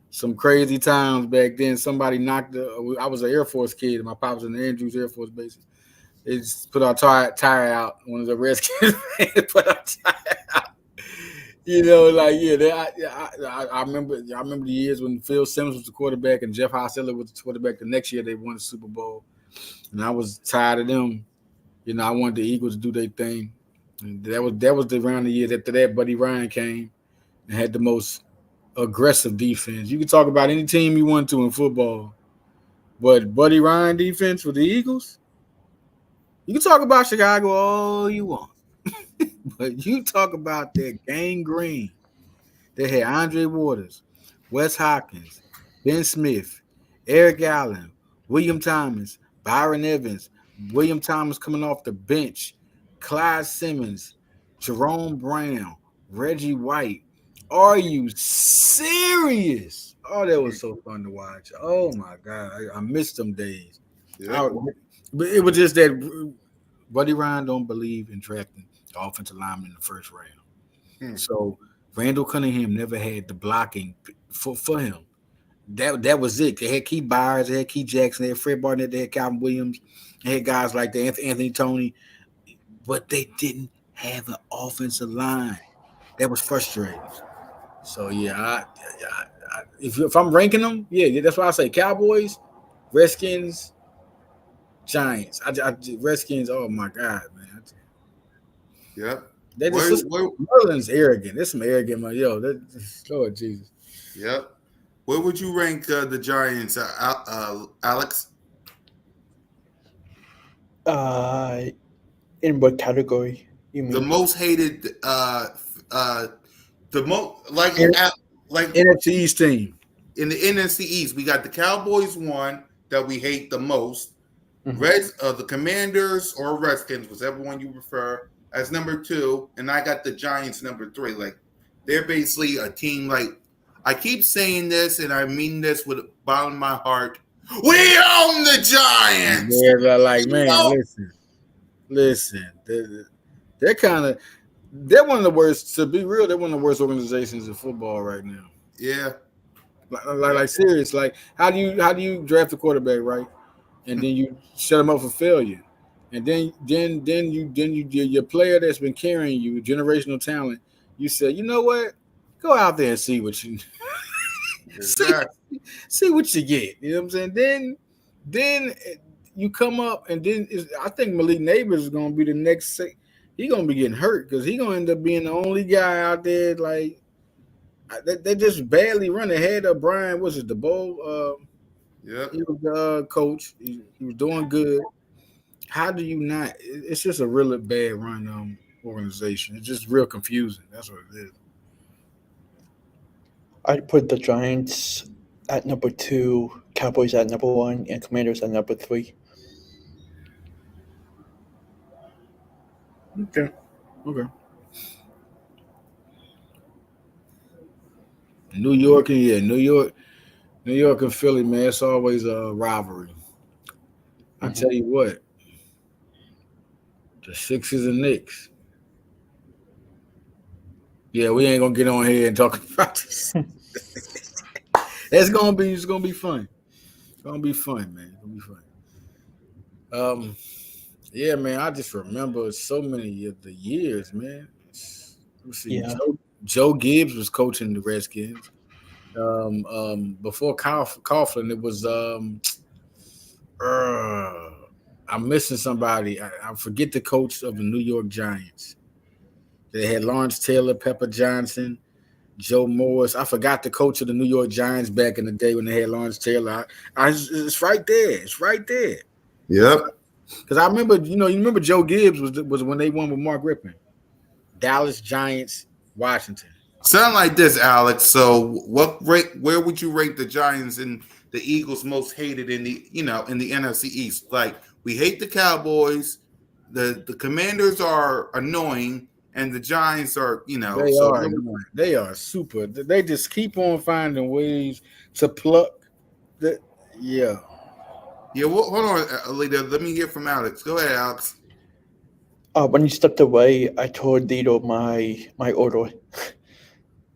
some crazy times back then. Somebody knocked I was an Air Force kid. And my pop was in the Andrews Air Force bases. They just put our tire out. One of the Redskins put our tire out. I remember the years when Phil Simmons was the quarterback and Jeff Hostetler was the quarterback. The next year they won the Super Bowl, and I was tired of them. I wanted the Eagles to do their thing. And that was around the year after that Buddy Ryan came and had the most aggressive defense. You can talk about any team you want to in football, but Buddy Ryan defense with the Eagles, you can talk about Chicago all you want. But you talk about that Gang Green. They had Andre Waters, Wes Hopkins, Ben Smith, Eric Allen, William Thomas, Byron Evans, William Thomas coming off the bench, Clyde Simmons, Jerome Brown, Reggie White. Are you serious? Oh, that was so fun to watch. Oh, my God. I missed them days. Yeah. But it was just that Buddy Ryan don't believe in drafting the offensive lineman in the first round. So Randall Cunningham never had the blocking for him. That was it. They had Keith Byers, they had Keith Jackson, they had Fred Barnett, they had Calvin Williams, they had guys like that, Anthony Toney, but they didn't have an offensive line. That was frustrating. So yeah, if I'm ranking them, yeah, that's why I say Cowboys, Redskins, Giants. Redskins. Oh my God, man. Yep. They just Merlin's arrogant. There's some arrogant, man. Lord Jesus. Yep. Where would you rank the Giants, Alex? In what category you mean? The most hated, the most like NFC East team. In the NFC East, we got the Cowboys one that we hate the most. Mhm. The Commanders or Redskins, whichever one you prefer, as number 2, and I got the Giants number 3. Like they're basically a team. Like I keep saying this, and I mean this with the bottom of my heart. We own the Giants. Yeah, like man, listen. They're one of the worst. To be real, they're one of the worst organizations in football right now. Yeah. Like serious. Like how do you draft a quarterback, right? And then you set them up for failure. And then your player that's been carrying you, generational talent, you say, you know what? Go out there and see what you see what you get. You know what I'm saying? Then you come up, and then I think Malik Neighbors is going to be the next. He's going to be getting hurt because he's going to end up being the only guy out there. Like they just badly run ahead of Brian. Was it the Bowl? Yeah, he was the coach. He was doing good. How do you not? It's just a really bad run organization. It's just real confusing. That's what it is. I'd put the Giants at number 2, Cowboys at number 1, and Commanders at number 3. Okay. New York and Philly, man. It's always a rivalry. I tell you what, the Sixers and Knicks. Yeah, we ain't gonna get on here and talk about this. It's gonna be fun. It's gonna be fun, man. It's gonna be fun. Yeah, man. I just remember so many of the years, man. Let's see. Yeah. Joe Gibbs was coaching the Redskins. Before Coughlin, it was I'm missing somebody. I forget the coach of the New York Giants. They had Lawrence Taylor, Pepper Johnson, Joe Morris. I forgot the coach of the New York Giants back in the day when they had Lawrence Taylor. It's right there. It's right there. Yep. Because I remember, you remember Joe Gibbs was when they won with Mark Rippon. Dallas Giants, Washington. Sound like this, Alex. So, where would you rate the Giants and the Eagles most hated in the NFC East? Like, we hate the Cowboys, the Commanders are annoying, and the Giants are, they are super. They just keep on finding ways to pluck. Yeah. Well, hold on, Alita. Let me hear from Alex. Go ahead, Alex. When you stepped away, I told Lito my order.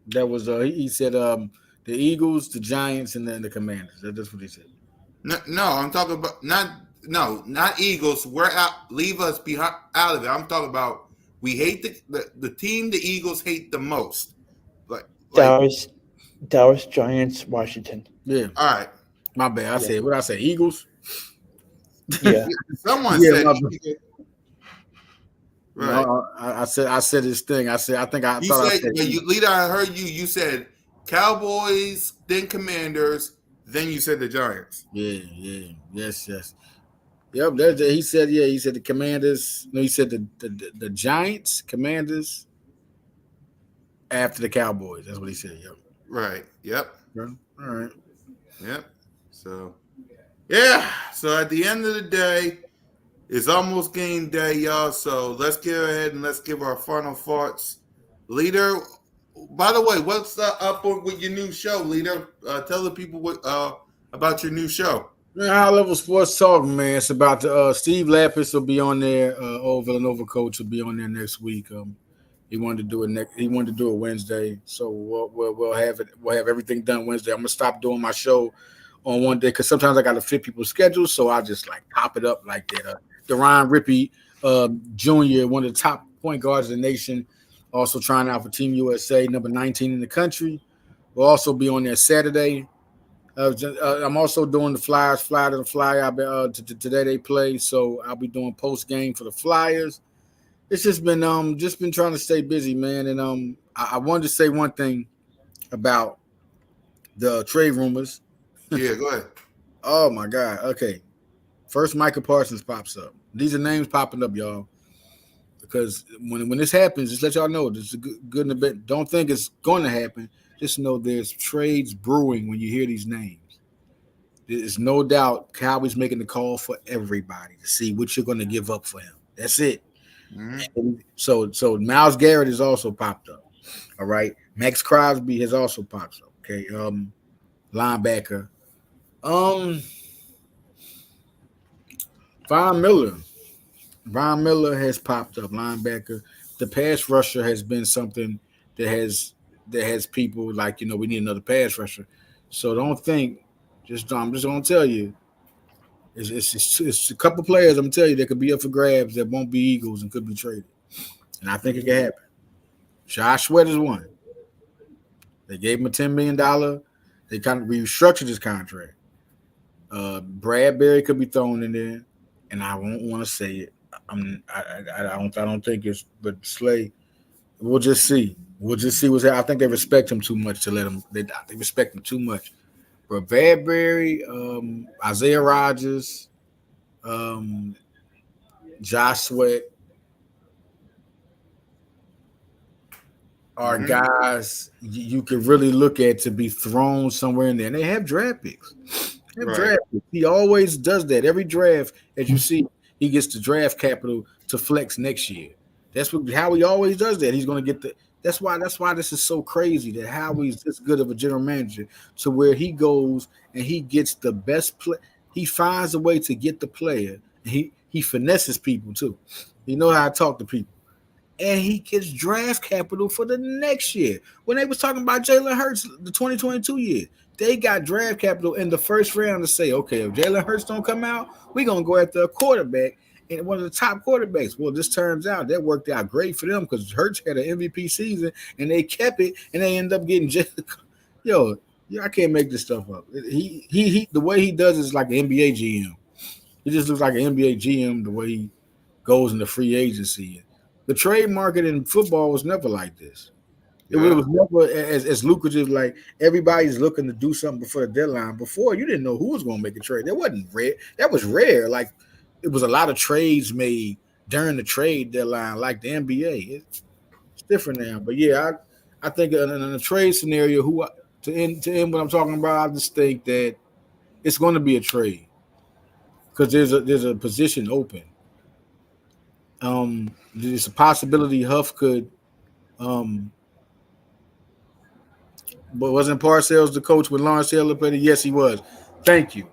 That was he said the Eagles, the Giants, and then the Commanders. That's what he said. No, I'm talking about not Eagles. We're out. Leave us out of it. I'm talking about we hate the team the Eagles hate the most. Like, Dallas Giants, Washington. Yeah, all right. my bad. I Yeah. said what I say. Eagles. Yeah. Someone Yeah, said my bad. right. No, I said this thing. I You thought I said, said but Eagles. Leader, I heard you. You said Cowboys, then Commanders, then you said the Giants. Yeah, yes. Yep, he said. Yeah, he said the Commanders. No, he said the Giants, Commanders after the Cowboys. That's what he said. Yep. Right. Yep. Yeah. All right. Yep. So, yeah. So at the end of the day, it's almost game day, y'all. So let's go ahead and let's give our final thoughts. Leader, by the way, what's up with your new show, Leader? Tell the people about your new show. Man, High Level Sports Talk, man. It's about the Steve Lapis will be on there. Old Villanova coach will be on there next week. He wanted to do it next. He wanted to do it Wednesday, so we'll have it. We'll have everything done Wednesday. I'm gonna stop doing my show on one day because sometimes I got to fit people's schedules, so I just like pop it up like that. Deron Rippey, Jr., one of the top point guards of the nation, also trying out for Team USA, number 19 in the country. We'll also be on there Saturday. I'm also doing the Flyers, Fly to the Fly. Today they play, so I'll be doing post game for the Flyers. It's just been trying to stay busy, man. And I wanted to say one thing about the trade rumors. Yeah, go ahead. Oh my God. Okay. First, Micah Parsons pops up. These are names popping up, y'all. Because when this happens, just let y'all know this is good and a bit. Don't think it's going to happen. Just know there's trades brewing when you hear these names. There's no doubt Cowboys making the call for everybody to see what you're going to give up for him. That's it. Mm-hmm. So Myles Garrett has also popped up. All right. Max Crosby has also popped up. Okay. Linebacker. Von Miller has popped up. Linebacker. The pass rusher has been something that has people like, we need another pass rusher. So don't think, I'm just gonna tell you, it's a couple players I'm gonna tell you that could be up for grabs that won't be Eagles and could be traded. And I think it can happen. Josh Sweat is one. They gave him a $10 million. They kind of restructured his contract. Bradbury could be thrown in there, and I won't want to say it. I don't think it's, but Slay. We'll just see. What's I think they respect him too much to let him. They respect him too much. But Bradbury, Isaiah Rodgers, Josh Sweat are guys you can really look at to be thrown somewhere in there. And they have draft picks. He always does that. Every draft, as you see, he gets the draft capital to flex next year. That's how he always does that. He's going to get the. That's why this is so crazy that Howie's this good of a general manager to where he goes and he gets the best play. He finds a way to get the player. He finesses people too. You know how to talk to people. And he gets draft capital for the next year. When they was talking about Jalen Hurts, the 2022 year, they got draft capital in the first round to say, okay, if Jalen Hurts don't come out, we're going to go after a quarterback and one of the top quarterbacks. Well, this turns out that worked out great for them because Hurts had an MVP season and they kept it and they end up getting I can't make this stuff up. He the way he does is like an NBA GM. He just looks like an NBA GM the way he goes into free agency. The trade market in football was never like this. It was never as lucrative. Like everybody's looking to do something before the deadline. Before you didn't know who was going to make a trade. That wasn't rare. That was rare. Like it was a lot of trades made during the trade deadline, like the NBA. It's different now. But yeah, I think in a trade scenario, to end what I'm talking about, I just think that it's going to be a trade because there's a position open. There's a possibility Huff could. But wasn't Parcells the coach when Lawrence Taylor played? Yes, he was. Thank you.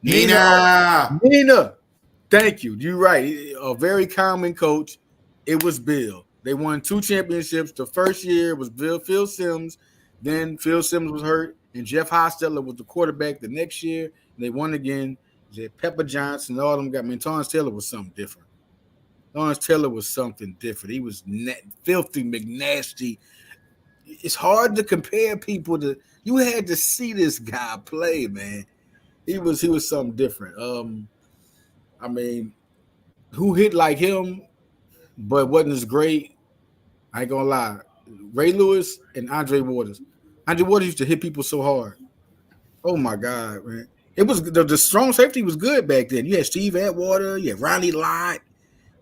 Nina. Thank you. You're right. A very common coach. It was Bill. They won 2 championships. The first year was Phil Simms. Then Phil Simms was hurt, and Jeff Hostetler was the quarterback the next year. And they won again. They had Pepper Johnson, all of them got. Lawrence Taylor was something different. Lawrence Taylor was something different. He was filthy, McNasty. It's hard to compare people to. You had to see this guy play, man. He was something different. I mean, who hit like him, but wasn't as great? I ain't gonna lie. Ray Lewis and Andre Waters. Andre Waters used to hit people so hard. Oh my God, man! It was the strong safety was good back then. You had Steve Atwater, you had Ronnie Lott.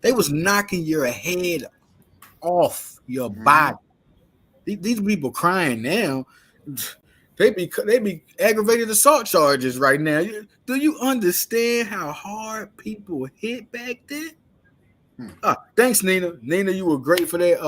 They was knocking your head off your body. These people crying now. They be aggravated assault charges right now. Do you understand how hard people hit back then? Thanks, Nina. Nina, you were great for that.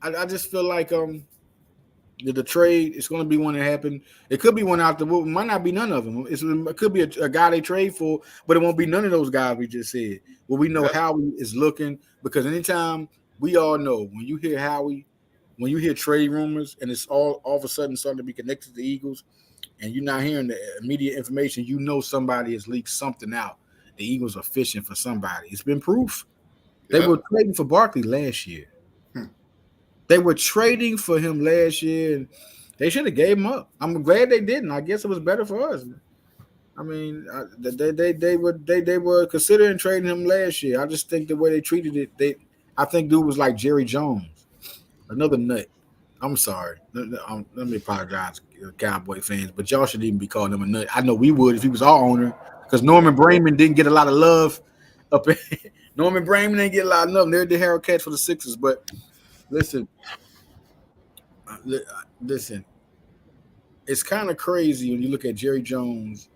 I just feel like the trade is going to be one that happened. It could be one out the wood. It might not be none of them. It could be a guy they trade for, but it won't be none of those guys we just said. Well, we know Howie is looking because anytime we all know when you hear Howie, when you hear trade rumors and it's all of a sudden starting to be connected to the Eagles, and you're not hearing the immediate information, you know somebody has leaked something out. The Eagles are fishing for somebody. It's been proof. They were trading for Barkley last year. They were trading for him last year, and they should have gave him up. I'm glad they didn't. I guess it was better for us. I mean, they were considering trading him last year. I just think the way they treated it, I think dude was like Jerry Jones, another nut. I'm sorry. Let me apologize, Cowboy fans, but y'all shouldn't even be calling him a nut. I know we would if he was our owner, because Norman Brayman didn't get a lot of love up in Norman Brayman didn't get a lot of love. They're the Harold Catch for the Sixers, but listen, it's kind of crazy when you look at Jerry Jones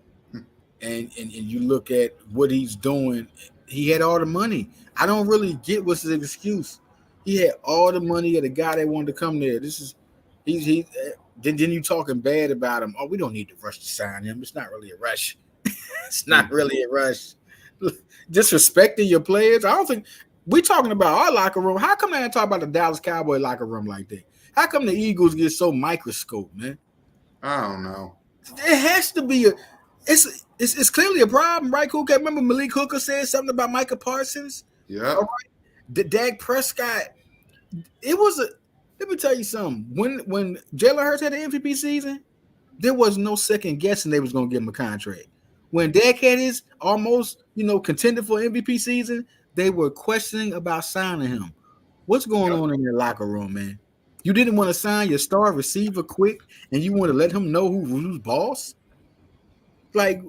and you look at what he's doing. He had all the money. I don't really get what's his excuse. He had all the money of the guy that wanted to come there. Then you talking bad about him. Oh, we don't need to rush to sign him. It's not really a rush. It's not really a rush. Disrespecting your players. I don't think we're talking about our locker room. How come I talk about the Dallas Cowboy locker room like that? How come the Eagles get so microscope, man? I don't know. It has to be it's clearly a problem, right? Cool. Remember Malik Hooker said something about Micah Parsons? Yeah. All right. Dak Prescott. Let me tell you something. When Jalen Hurts had the MVP season, there was no second guessing they was gonna give him a contract. When Dak had his almost, contended for MVP season, they were questioning about signing him. What's going on in your locker room, man? You didn't want to sign your star receiver quick, and you want to let him know who's boss? Like,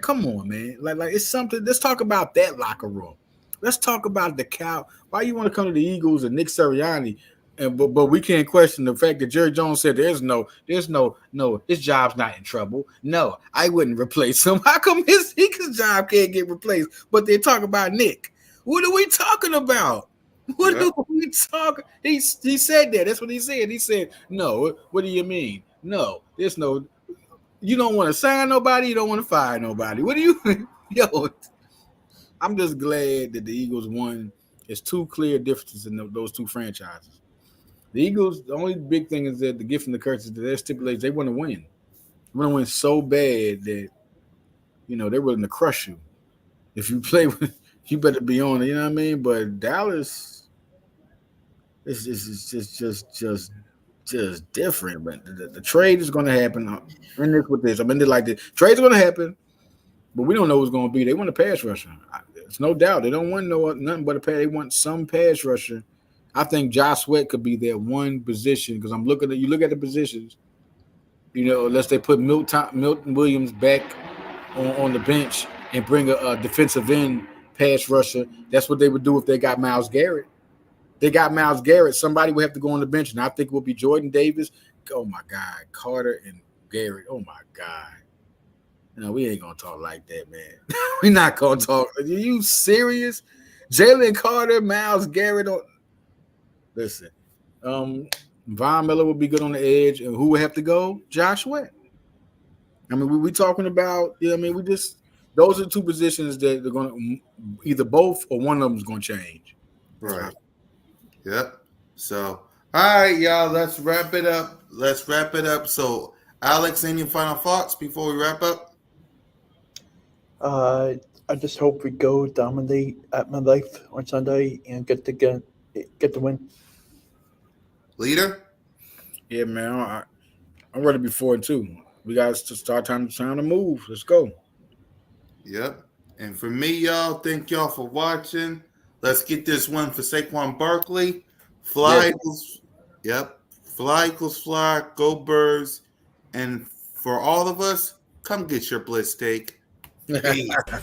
come on, man. Like it's something. Let's talk about that locker room. Let's talk about the cow. Why you want to come to the Eagles and Nick Sirianni, but we can't question the fact that Jerry Jones said there's no, his job's not in trouble. No, I wouldn't replace him. How come his job can't get replaced? But they talk about Nick. What are we talking about? What are we talking? He said that. That's what he said. He said, no, what do you mean? No, there's no, you don't want to sign nobody, you don't want to fire nobody. What do you, I'm just glad that the Eagles won. There's two clear differences in those two franchises. The Eagles, the only big thing is that the gift and the curse is that their stipulates they want to win. They want to win so bad that, they're willing to crush you. If you play with, you better be on it, you know what I mean? But Dallas, it's just different. But the trade is going to happen. I'm in this with this. I'm in it like this. Trade's going to happen, but we don't know what's going to be. They want a pass rusher. There's no doubt. They don't want nothing but a pass. They want some pass rusher. I think Josh Sweat could be their one position because I'm looking at you. Look at the positions. Unless they put Milton Williams back on the bench and bring a defensive end pass rusher. That's what they would do if they got Myles Garrett. They got Myles Garrett. Somebody would have to go on the bench, and I think it will be Jordan Davis. Oh my God, Carter and Garrett. Oh my God. No, we ain't gonna talk like that, man. We're not gonna talk. Are you serious? Jalen Carter, Myles Garrett. Listen, Von Miller will be good on the edge, and who would have to go? Josh Sweat. I mean, we talking about. We just those are two positions that they're gonna either both or one of them is gonna change. Right. Yep. So, all right, y'all. Let's wrap it up. So, Alex, any final thoughts before we wrap up? I just hope we go dominate at my life on Sunday and get the win. Leader? Yeah, man. I'm ready to be 4-2. We got to start time to move. Let's go. Yep. And for me, y'all, thank y'all for watching. Let's get this one for Saquon Barkley. Fly equals, yep. Fly equals fly. Go Birds. And for all of us, come get your Blitz steak. Peace. Fly,